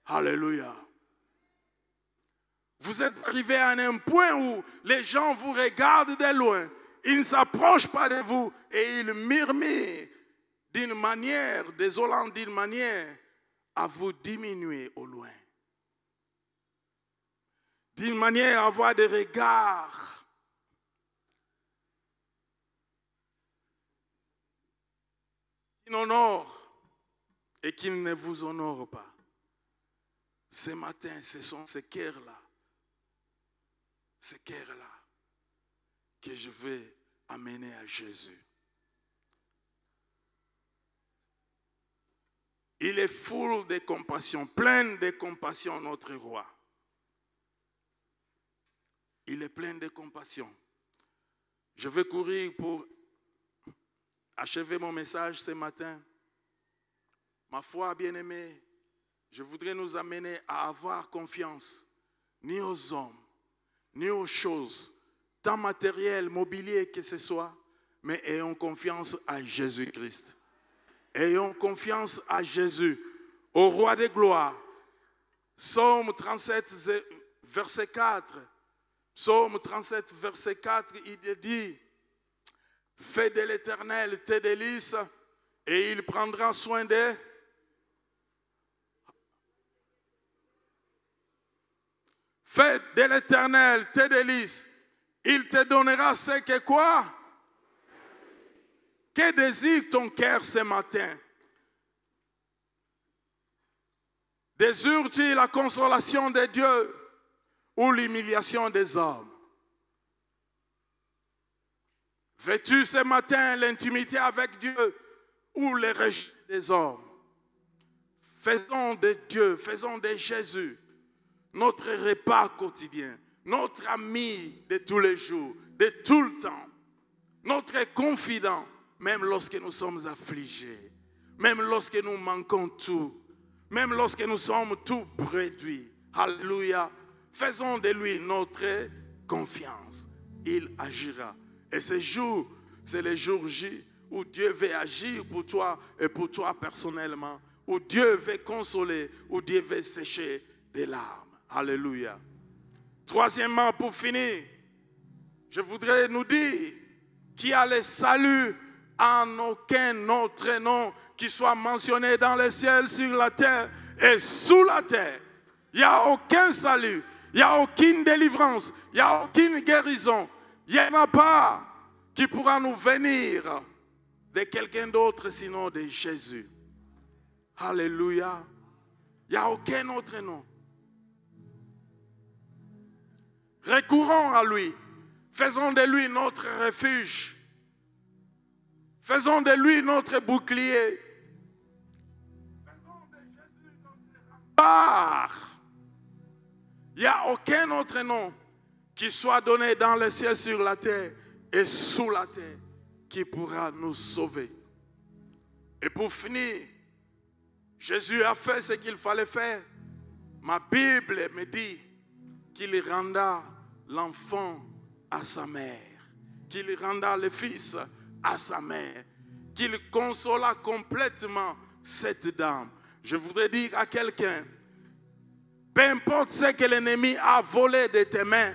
Alléluia. Vous êtes arrivé à un point où les gens vous regardent de loin. Ils ne s'approchent pas de vous et ils murmurent d'une manière désolante, d'une manière à vous diminuer au loin. D'une manière à avoir des regards qui honorent et qui ne vous honorent pas. Ce matin, ce sont ces cœurs-là que je vais amener à Jésus. Il est full de compassion, plein de compassion, notre roi. Il est plein de compassion. Je vais courir pour achever mon message ce matin. Ma foi, bien-aimée, je voudrais nous amener à avoir confiance, ni aux hommes, ni aux choses, tant matériel, mobilier que ce soit, mais ayons confiance à Jésus-Christ. Ayons confiance à Jésus, au roi de gloire. Psaume 37, verset 4. Psaume 37, verset 4, il dit, « Fais de l'Éternel tes délices, et il prendra soin de... » Fais de l'Éternel tes délices. Il te donnera ce que quoi? Que désire ton cœur ce matin? Désires-tu la consolation de Dieu ou l'humiliation des hommes? Veux-tu ce matin l'intimité avec Dieu ou les rejet des hommes? Faisons de Dieu, faisons de Jésus notre repas quotidien, notre ami de tous les jours, de tout le temps, notre confident, même lorsque nous sommes affligés, même lorsque nous manquons tout, même lorsque nous sommes tout réduits. Alléluia. Faisons de lui notre confiance. Il agira. Et ce jour, c'est le jour J où Dieu veut agir pour toi et pour toi personnellement, où Dieu veut consoler, où Dieu veut sécher des larmes. Alléluia. Troisièmement, pour finir, je voudrais nous dire qu'il y a le salut en aucun autre nom qui soit mentionné dans le ciel, sur la terre et sous la terre. Il n'y a aucun salut, il n'y a aucune délivrance, il n'y a aucune guérison. Il n'y en a pas qui pourra nous venir de quelqu'un d'autre sinon de Jésus. Alléluia. Il n'y a aucun autre nom. Recourons à lui. Faisons de lui notre refuge. Faisons de lui notre bouclier. Faisons de Jésus notre rempart. Il n'y a aucun autre nom qui soit donné dans le ciel, sur la terre et sous la terre qui pourra nous sauver. Et pour finir, Jésus a fait ce qu'il fallait faire. Ma Bible me dit qu'il renda l'enfant à sa mère, qu'il renda le fils à sa mère, qu'il consola complètement cette dame. Je voudrais dire à quelqu'un, peu importe ce que l'ennemi a volé de tes mains,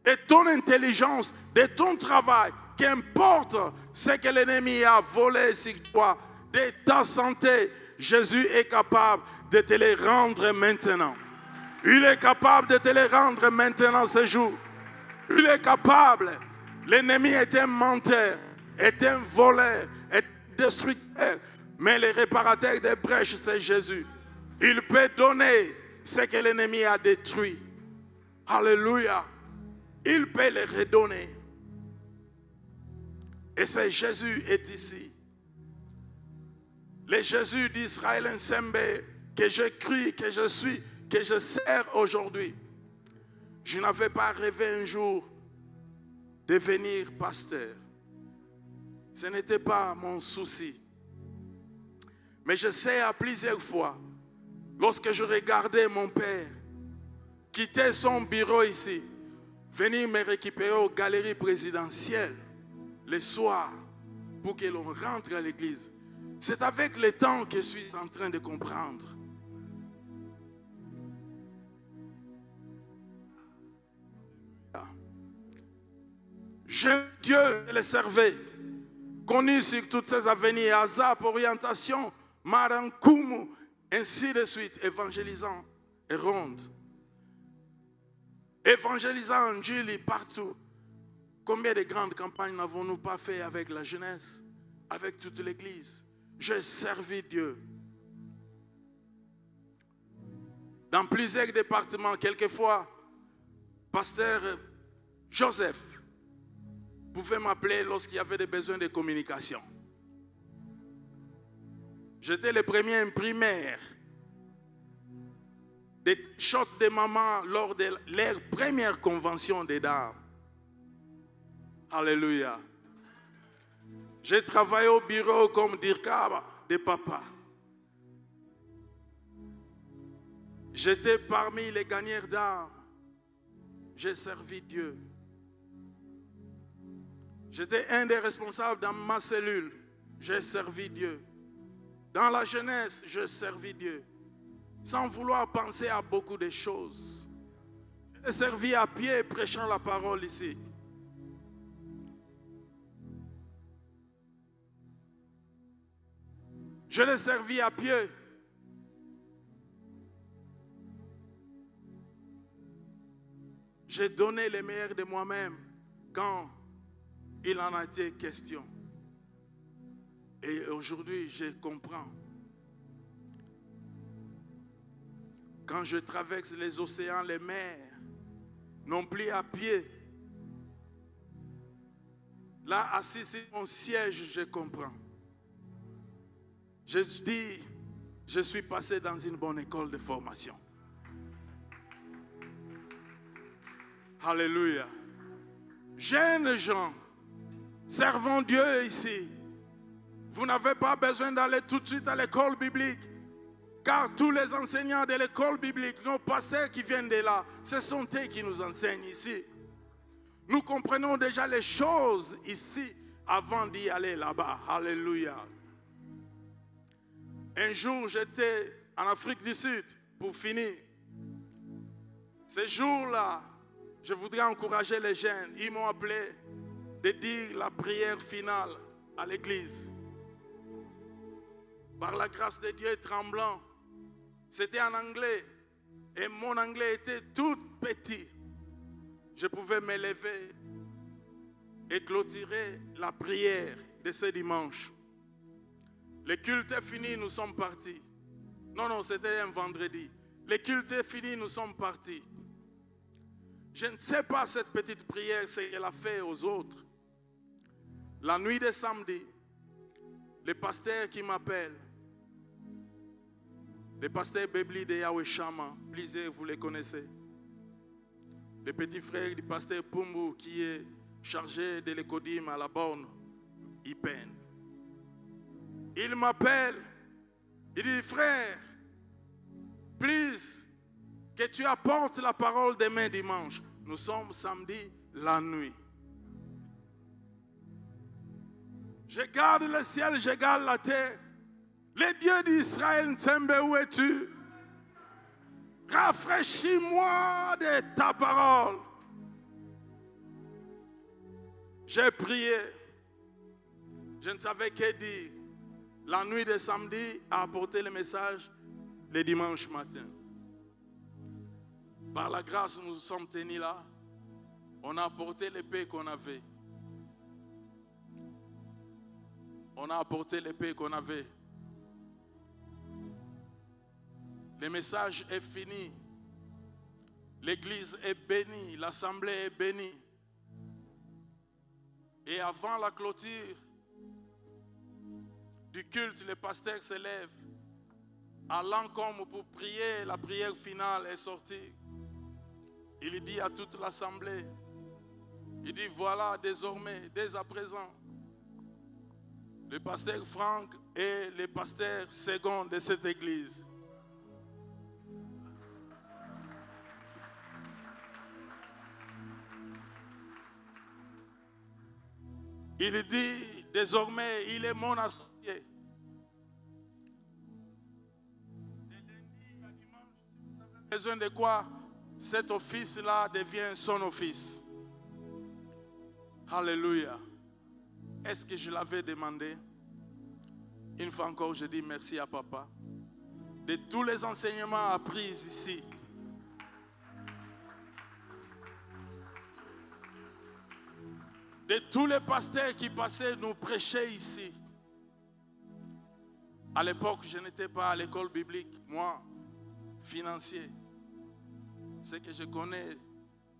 de ton intelligence, de ton travail, qu'importe ce que l'ennemi a volé sur toi, de ta santé, Jésus est capable de te les rendre maintenant. Il est capable de te les rendre maintenant ce jour. Il est capable. L'ennemi est un menteur, est un voleur, est un destructeur. Mais le réparateur des brèches, c'est Jésus. Il peut donner ce que l'ennemi a détruit. Alléluia. Il peut le redonner. Et c'est Jésus est ici. Le Jésus d'Israël ensemble que je crie, que je suis, que je sers aujourd'hui. Je n'avais pas rêvé un jour de devenir pasteur. Ce n'était pas mon souci. Mais je sais à plusieurs fois, lorsque je regardais mon père quitter son bureau ici, venir me récupérer aux galeries présidentielles le soir pour que l'on rentre à l'église. C'est avec le temps que je suis en train de comprendre. Dieu le servait, connu sur toutes ses avenirs, Azap, Orientation, Marankumu, ainsi de suite, évangélisant et ronde. Évangélisant en Julie partout. Combien de grandes campagnes n'avons-nous pas fait avec la jeunesse, avec toute l'église? J'ai servi Dieu. Dans plusieurs départements, quelquefois, pasteur Joseph pouvait m'appeler lorsqu'il y avait des besoins de communication. J'étais le premier imprimaire des shots de maman lors de leur première convention des dames. Alléluia. J'ai travaillé au bureau comme Dirkaba de papa. J'étais parmi les gagnants d'armes. J'ai servi Dieu. J'étais un des responsables dans ma cellule. J'ai servi Dieu. Dans la jeunesse, j'ai servi Dieu. Sans vouloir penser à beaucoup de choses. J'ai servi à pied prêchant la parole ici. Je l'ai servi à pied. J'ai donné le meilleur de moi-même quand il en a été question. Et aujourd'hui, je comprends. Quand je traverse les océans, les mers, non plus à pied. Là, assis sur mon siège, je comprends. Je dis, je suis passé dans une bonne école de formation. Alléluia. Jeunes gens, servons Dieu ici. Vous n'avez pas besoin d'aller tout de suite à l'école biblique. Car tous les enseignants de l'école biblique, nos pasteurs qui viennent de là, ce sont eux qui nous enseignent ici. Nous comprenons déjà les choses ici avant d'y aller là-bas. Alléluia. Un jour, j'étais en Afrique du Sud pour finir. Ce jour-là, je voudrais encourager les jeunes. Ils m'ont appelé de dire la prière finale à l'église. Par la grâce de Dieu tremblant, c'était en anglais. Et mon anglais était tout petit. Je pouvais me lever et clôturer la prière de ce dimanche. Le culte est fini, nous sommes partis. Non, c'était un vendredi. Le culte est fini, nous sommes partis. Je ne sais pas cette petite prière, ce qu'elle a fait aux autres. La nuit de samedi, le pasteur qui m'appelle, le pasteur Bebli de Yahweh Shama, plusieurs vous les connaissez. Le petit frère du pasteur Pumbu qui est chargé de l'écodim à la borne, il peine. Il m'appelle, il dit frère, please, que tu apportes la parole demain dimanche. Nous sommes samedi, la nuit. Je garde le ciel, je garde la terre. Le Dieu d'Israël, Nzembe, où es-tu? Rafraîchis-moi de ta parole. J'ai prié. Je ne savais que dire. La nuit de samedi a apporté le message le dimanche matin. Par la grâce, nous nous sommes tenus là. On a apporté l'épée qu'on avait. On a apporté l'épée qu'on avait. Le message est fini. L'église est bénie. L'assemblée est bénie. Et avant la clôture du culte, le pasteur se lève. Allant comme pour prier, la prière finale est sortie. Il dit à toute l'assemblée, il dit voilà désormais, dès à présent, le pasteur Franck est le pasteur second de cette église. Il dit désormais, il est mon associé. De lundi à dimanche, si vous avez besoin de quoi, cet office-là devient son office. Alléluia. Est-ce que je l'avais demandé? Une fois encore, je dis merci à papa. De tous les enseignements appris ici. De tous les pasteurs qui passaient nous prêcher ici. À l'époque, je n'étais pas à l'école biblique, moi, financier. Ce que je connais,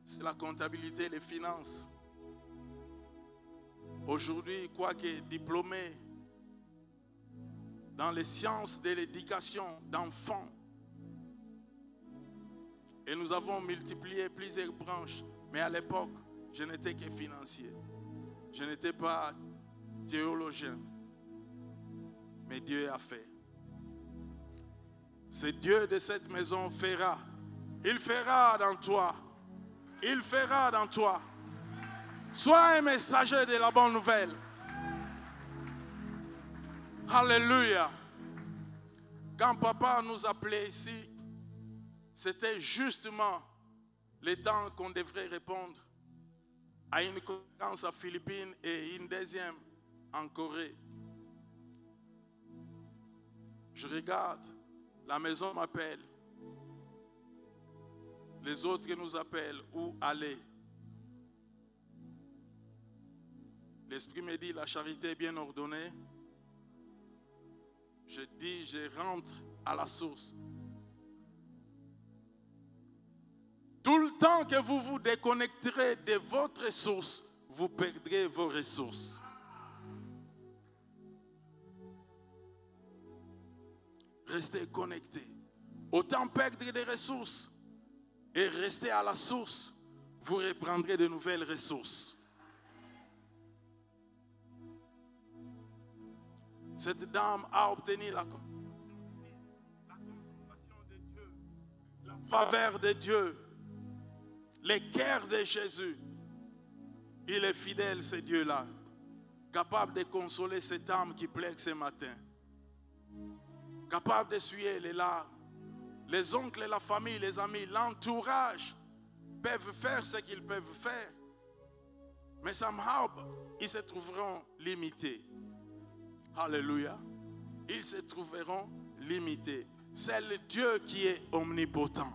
c'est la comptabilité, les finances. Aujourd'hui, quoique diplômé dans les sciences de l'éducation d'enfants, et nous avons multiplié plusieurs branches, mais à l'époque, je n'étais que financier. Je n'étais pas théologien, mais Dieu a fait. C'est Dieu de cette maison fera. Il fera dans toi. Il fera dans toi. Sois un messager de la bonne nouvelle. Alléluia. Quand papa nous appelait ici, c'était justement le temps qu'on devrait répondre à une conférence à Philippines et une deuxième en Corée. Je regarde, la maison m'appelle. Les autres nous appellent où aller. L'Esprit me dit, la charité est bien ordonnée. Je dis, je rentre à la source. Tout le temps que vous vous déconnecterez de votre ressource, vous perdrez vos ressources. Restez connectés. Autant perdre des ressources et rester à la source, vous reprendrez de nouvelles ressources. Cette dame a obtenu la consolation de Dieu, la faveur de Dieu, le cœur de Jésus. Il est fidèle, ce Dieu-là, capable de consoler cette âme qui pleure ce matin, capable d'essuyer les larmes. Les oncles, la famille, les amis, l'entourage peuvent faire ce qu'ils peuvent faire, mais somehow, ils se trouveront limités. Alléluia. Ils se trouveront limités. C'est le Dieu qui est omnipotent.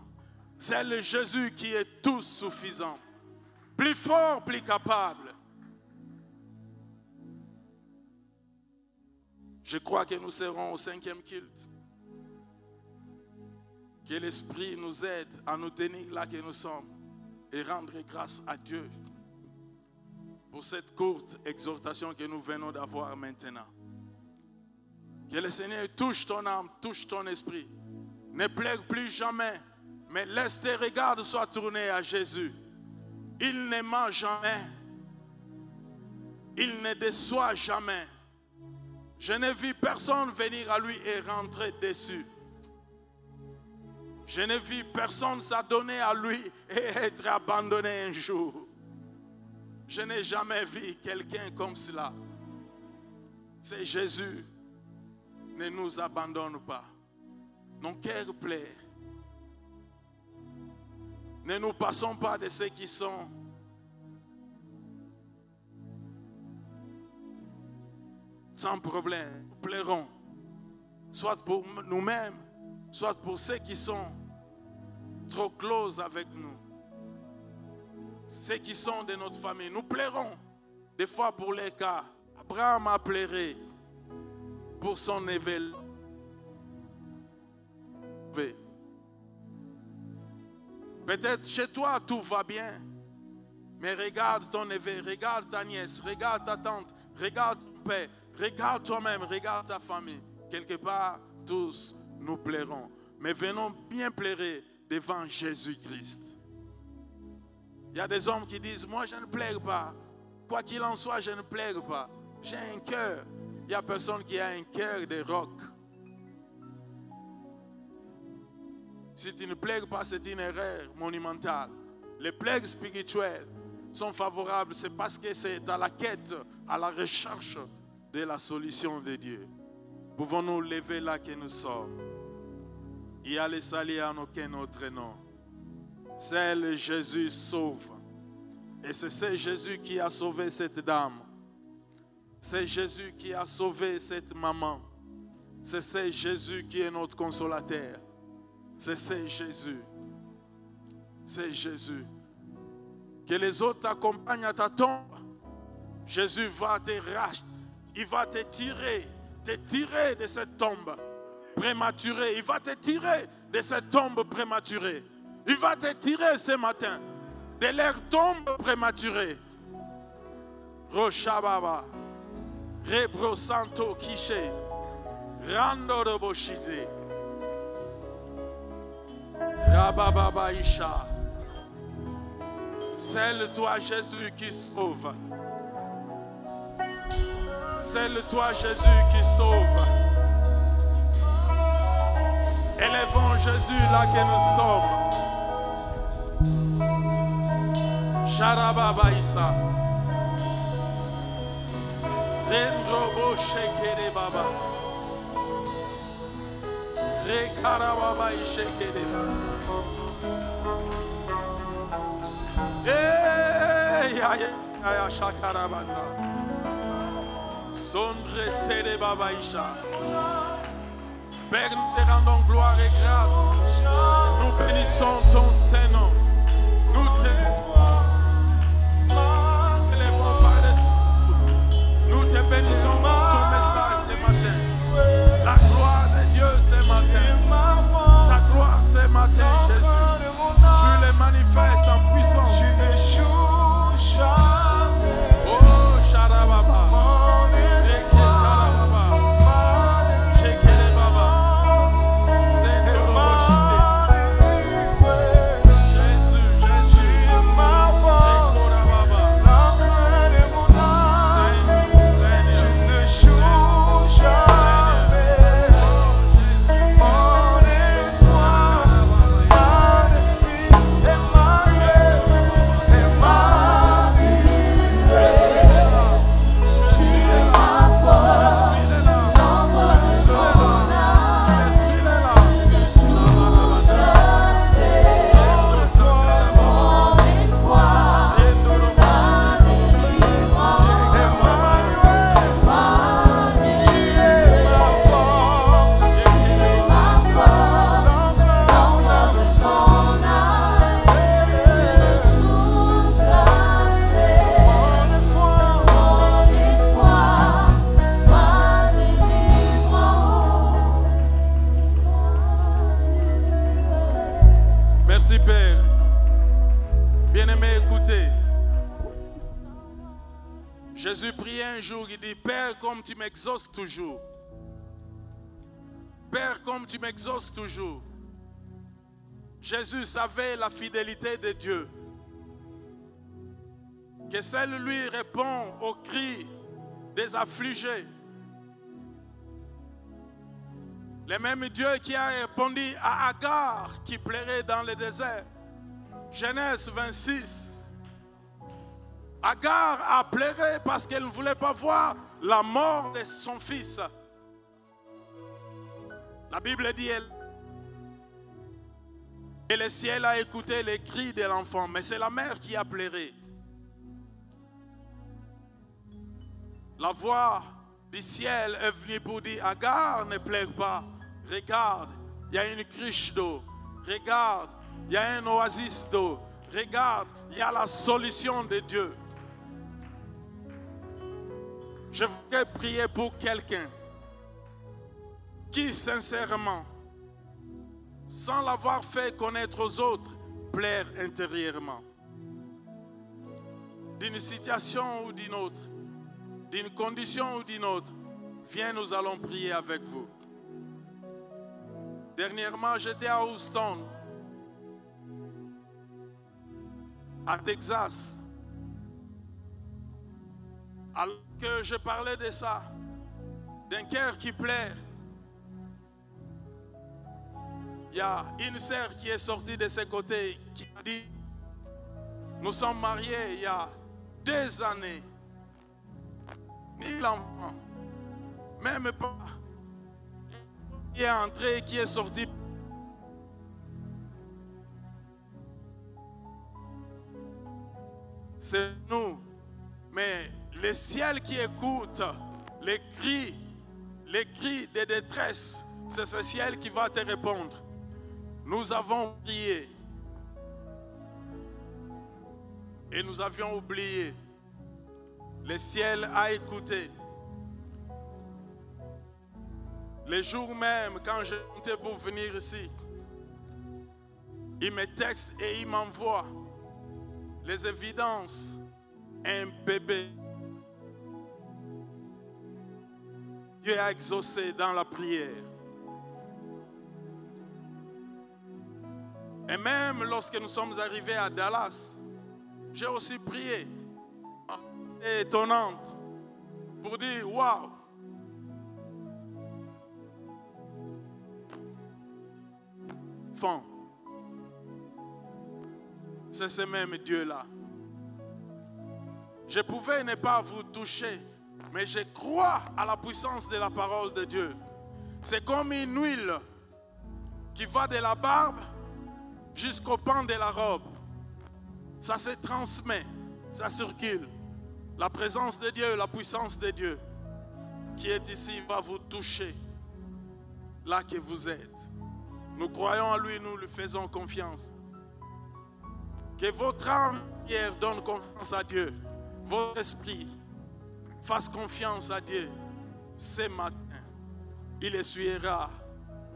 C'est le Jésus qui est tout suffisant. Plus fort, plus capable. Je crois que nous serons au 5e culte. Que l'Esprit nous aide à nous tenir là que nous sommes et rendre grâce à Dieu pour cette courte exhortation que nous venons d'avoir maintenant. Que le Seigneur touche ton âme, touche ton esprit. Ne pleure plus jamais, mais laisse tes regards soient tournés à Jésus. Il ne ment jamais. Il ne déçoit jamais. Je n'ai vu personne venir à lui et rentrer déçu. Je n'ai vu personne s'adonner à lui et être abandonné un jour. Je n'ai jamais vu quelqu'un comme cela. C'est Jésus. Ne nous abandonne pas. Nos cœurs plairent. Ne nous passons pas de ceux qui sont sans problème. Nous pleurons. Soit pour nous-mêmes, soit pour ceux qui sont trop close avec nous. Ceux qui sont de notre famille. Nous pleurons. Des fois pour les cas. Abraham a pleuré pour son éveil. Peut-être chez toi tout va bien. Mais regarde ton neveu, regarde ta nièce, regarde ta tante, regarde ton père, regarde toi-même, regarde ta famille. Quelque part, tous nous plairons. Mais venons bien pleurer devant Jésus-Christ. Il y a des hommes qui disent, moi je ne pleure pas. Quoi qu'il en soit, je ne pleure pas. J'ai un cœur. Il y a personne qui a un cœur de roc. Si tu ne pleures pas, c'est une erreur monumentale. Les plaies spirituelles sont favorables, c'est parce que c'est à la quête, à la recherche de la solution de Dieu. Pouvons-nous lever là que nous sommes et aller saluer en aucun autre nom. Seul Jésus sauve. Et c'est ce Jésus qui a sauvé cette dame. C'est Jésus qui a sauvé cette maman. C'est ce Jésus qui est notre consolateur. C'est ce Jésus. C'est Jésus. Que les autres t'accompagnent à ta tombe. Jésus va te racheter. Il va te tirer de cette tombe prématurée. Il va te tirer de cette tombe prématurée. Il va te tirer ce matin de leur tombe prématurée. Roshababa. Rebro Santo Kishe. Rando Roboshide. Rabababa Isha. C'est toi Jésus qui sauve. C'est toi Jésus qui sauve. Élevons Jésus là que nous sommes. Sharababa Isa. Rendrobo Shekere Baba. Rekarababa Shekere Baba. Aya Shakarabanda. Sombre Sede Baba Isha. Père, nous te rendons gloire et grâce. Nous bénissons ton Saint-Nom. Nous te élevons par-dessus. Nous te bénissons pour ton message ce matin. La gloire de Dieu ce matin. Ta gloire ce matin, Jésus. Tu les manifestes. un jour, il dit, Père, comme tu m'exauces toujours. Père, comme tu m'exauces toujours. Jésus savait la fidélité de Dieu. Que celle lui répond aux cris des affligés. Le même Dieu qui a répondu à Agar qui pleurait dans le désert. Genèse 26. Agar a pleuré parce qu'elle ne voulait pas voir la mort de son fils. La Bible dit, et le ciel a écouté les cris de l'enfant, mais c'est la mère qui a pleuré. La voix du ciel est venue pour dire, Agar, ne pleure pas. Regarde, il y a une cruche d'eau. Regarde, il y a un oasis d'eau. Regarde, il y a la solution de Dieu. Je voudrais prier pour quelqu'un qui, sincèrement, sans l'avoir fait connaître aux autres, pleure intérieurement. D'une situation ou d'une autre, d'une condition ou d'une autre, viens, nous allons prier avec vous. Dernièrement, j'étais à Houston, à Texas. Alors que je parlais de ça, d'un cœur qui pleure, il y a une sœur qui est sortie de ses côtés qui a dit, nous sommes mariés il y a 2 années. Ni l'enfant, même pas, qui est entré, qui est sorti. C'est nous. Mais le ciel qui écoute les cris de détresse, c'est ce ciel qui va te répondre. Nous avons prié et nous avions oublié. Le ciel a écouté. Le jour même, quand je montais pour venir ici, il me texte et il m'envoie les évidences. Un bébé. Dieu a exaucé dans la prière. Et même lorsque nous sommes arrivés à Dallas, j'ai aussi prié. Étonnante pour dire waouh. Fond. C'est ce même Dieu-là. Je pouvais ne pas vous toucher, mais je crois à la puissance de la parole de Dieu. C'est comme une huile qui va de la barbe jusqu'au pan de la robe. Ça se transmet, ça circule. La présence de Dieu, la puissance de Dieu qui est ici va vous toucher là que vous êtes. Nous croyons en lui, nous lui faisons confiance. Que votre âme hier donne confiance à Dieu. Votre esprit fasse confiance à Dieu. Ce matin, il essuiera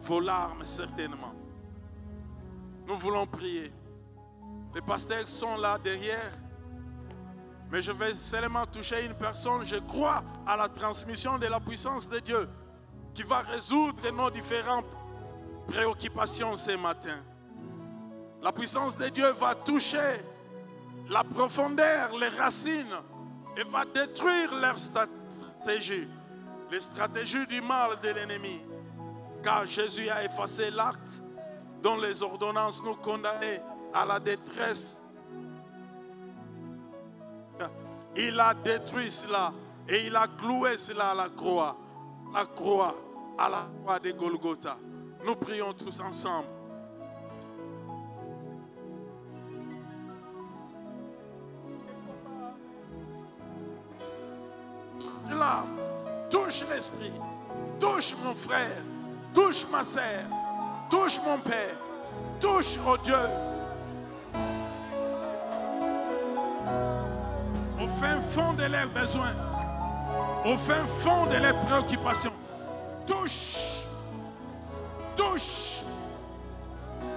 vos larmes certainement. Nous voulons prier. Les pasteurs sont là derrière. Mais je vais seulement toucher une personne. Je crois à la transmission de la puissance de Dieu qui va résoudre nos différentes préoccupations ce matin. La puissance de Dieu va toucher la profondeur, les racines et va détruire leurs stratégies, les stratégies du mal de l'ennemi. Car Jésus a effacé l'acte dont les ordonnances nous condamnaient à la détresse. Il a détruit cela et il a cloué cela à la croix à la croix de Golgotha. Nous prions tous ensemble. Là, touche l'esprit, touche mon frère, touche ma sœur, touche mon père, touche, oh Dieu. Au fin fond de leurs besoins, au fin fond de leurs préoccupations. Touche, touche,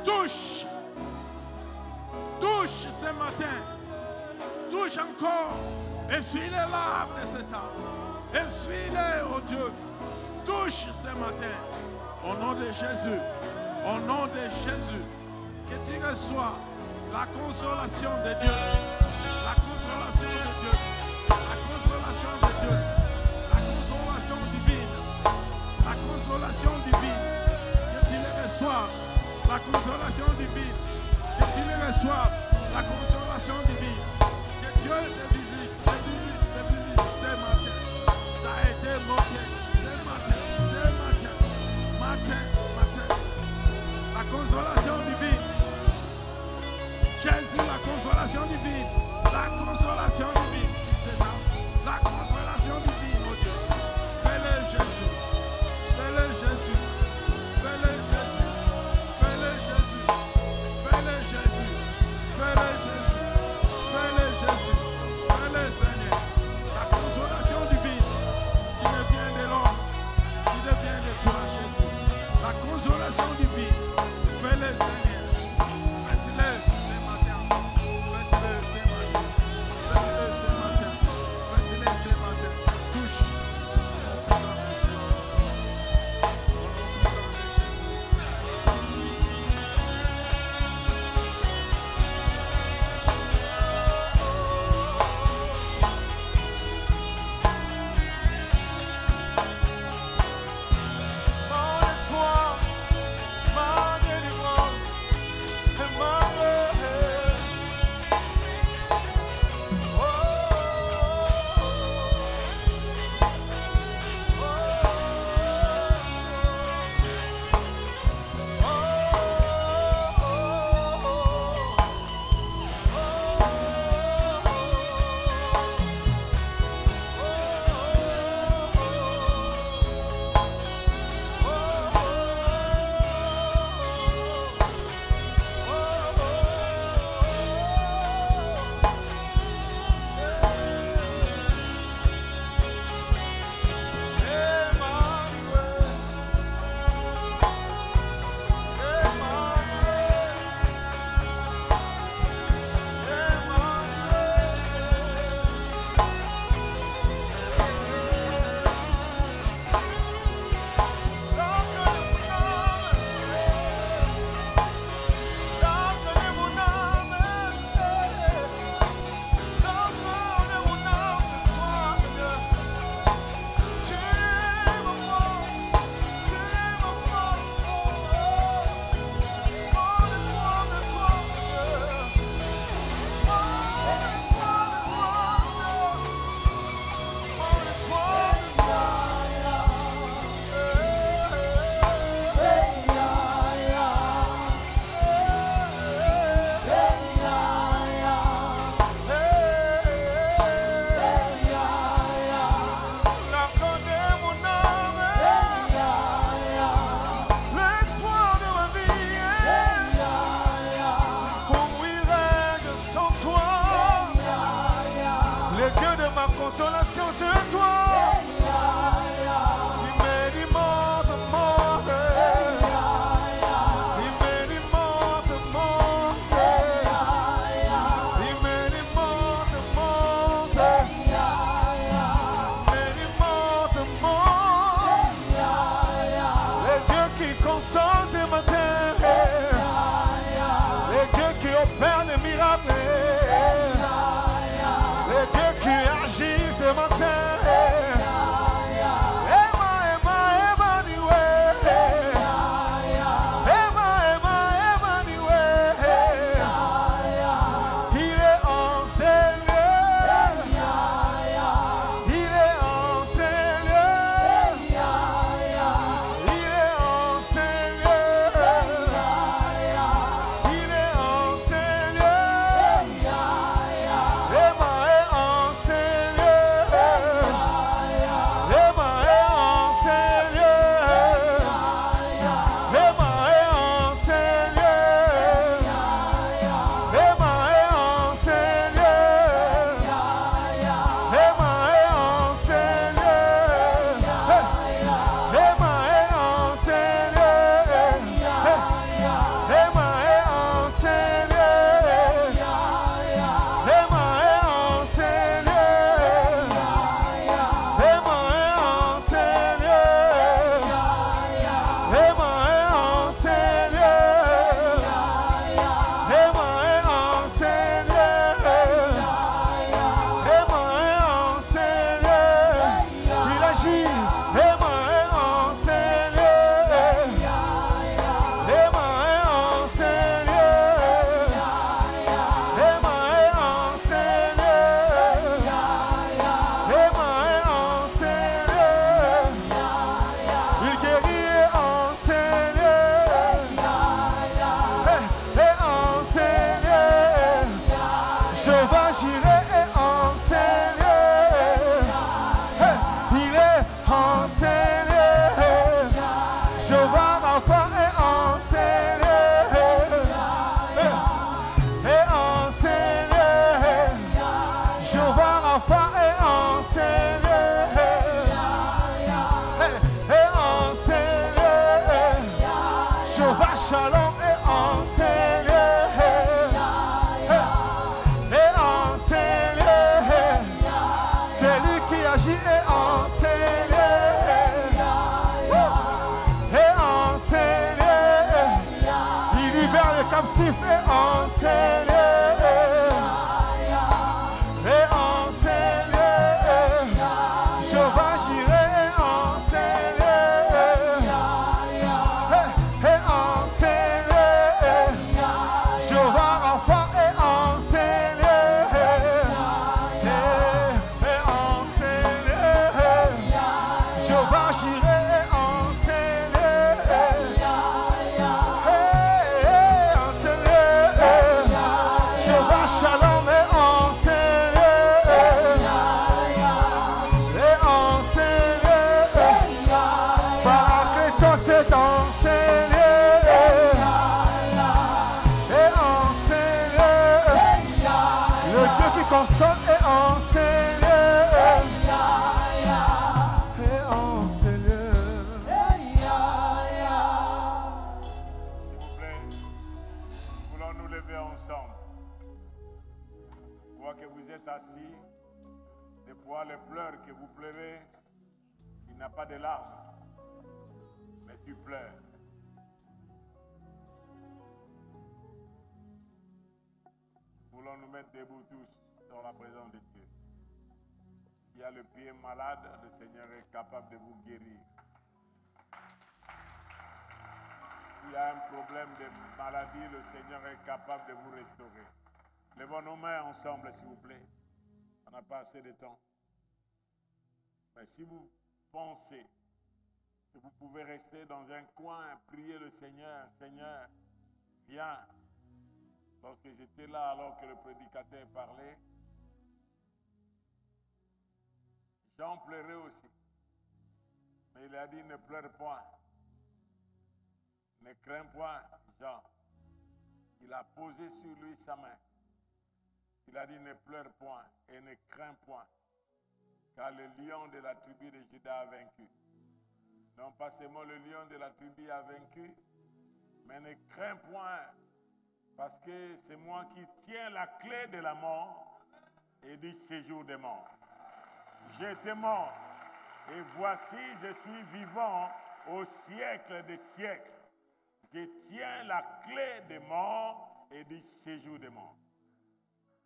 touche, touche ce matin. Touche encore Essuie les larmes de cet homme. Essuie-les, oh Dieu. Touche ce matin. Au nom de Jésus. Au nom de Jésus. Que tu reçois la consolation de Dieu. La consolation de Dieu. La consolation de Dieu. La consolation divine. La consolation divine. Que tu les reçoives. La consolation divine. Que tu les reçoives. La consolation divine. Que Dieu te visite, te visite, te visite ce matin. Tu as été moqué ce matin, matin. La consolation divine. Jésus, la consolation divine. La consolation divine. Si c'est là, la consolation divine, oh Dieu. Fais-le Jésus. Fais-le Jésus. Fais-le Jésus. Fais-le Jésus. Fais-le Jésus. Fais-le Jésus. Fais-le Jésus. Fais-le Seigneur. La consolation divine qui ne vient de l'homme, qui devient de toi, Jésus. La consolation divine. Fais-le Seigneur. Faites-le ce matin. Faites-le ce matin. Faites-le ce matin. Faites-le ce matin. Touche. Au puissant de Jésus. Au puissant de Jésus. Mon espoir, ma délivrance et ma paix. Oh, consolation c'est toi. Il m'alimente, monte. Il m'alimente, monte. Il m'alimente, monte. Il m'alimente, monte. Les dieux qui consolent ce matin. Les dieux qui opèrent des miracles. Les dieux qui agissent ce matin. Seigneur. enseigné. Jéhovah Rapha est enseigné. Est enseigné. Jéhovah Rapha est enseigné. Est enseigné. Jéhovah Shalom est enseigné. Est enseigné. C'est lui qui agit et enseigné. Et enseigné. Il libère les captifs et enseigné. Et enseigné. Jéhovah Jireh est enseigné. Et enseigné. Jéhovah Rapha est enseigné. Et enseigné. Jéhovah Jireh est enseigné. Et enseigné. Jéhovah Shalom est enseigné. Et enseigné. Parakletos est enseigné. Et enseigné. Le Dieu qui console est enseigné. Et enseigné. S'il vous plaît, voulons nous lever ensemble. Je vois que vous êtes assis. Des fois, les pleurs que vous pleurez, il n'y a pas de larmes, mais tu pleures. Voulons nous mettre debout tous dans la présence de Dieu. S'il y a le pied malade, le Seigneur est capable de vous guérir. S'il y a un problème de maladie, le Seigneur est capable de vous restaurer. Levons nos mains ensemble, s'il vous plaît. On n'a pas assez de temps. Mais si vous pensez que vous pouvez rester dans un coin, prier le Seigneur, Seigneur, viens. Lorsque j'étais là, alors que le prédicateur parlait, Jean pleurait aussi. Mais il a dit, ne pleure point. Ne crains point, Jean. Il a posé sur lui sa main. Il a dit, ne pleure point et ne crains point, car le lion de la tribu de Juda a vaincu. Non pas seulement le lion de la tribu a vaincu, mais ne crains point, parce que c'est moi qui tiens la clé de la mort et du séjour des morts. J'étais mort, et voici, je suis vivant au siècle des siècles. Je tiens la clé des morts et du séjour des morts.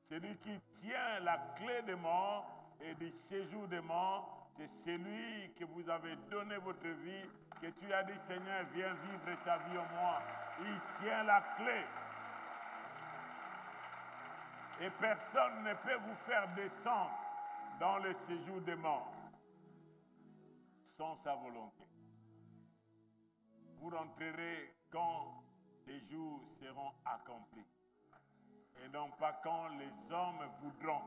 Celui qui tient la clé des morts et du séjour des morts, c'est celui que vous avez donné votre vie, que tu as dit, Seigneur, viens vivre ta vie en moi. Il tient la clé. Et personne ne peut vous faire descendre dans le séjour des morts sans sa volonté. Vous rentrerez quand les jours seront accomplis et non pas quand les hommes voudront.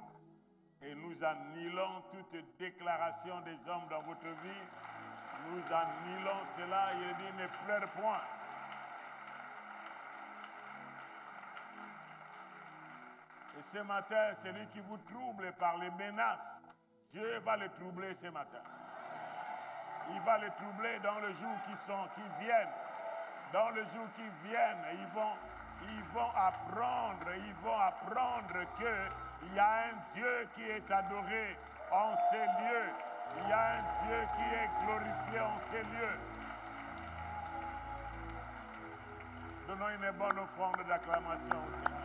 Et nous annulons toute déclaration des hommes dans votre vie. Nous annulons cela. Il dit, ne pleure point. Et ce matin, celui qui vous trouble par les menaces, Dieu va le troubler ce matin. Il va le troubler dans les jours qui viennent. Dans les jours qui viennent, ils vont apprendre qu'il y a un Dieu qui est adoré en ces lieux. Il y a un Dieu qui est glorifié en ces lieux. Donnons une bonne offrande d'acclamation au Seigneur.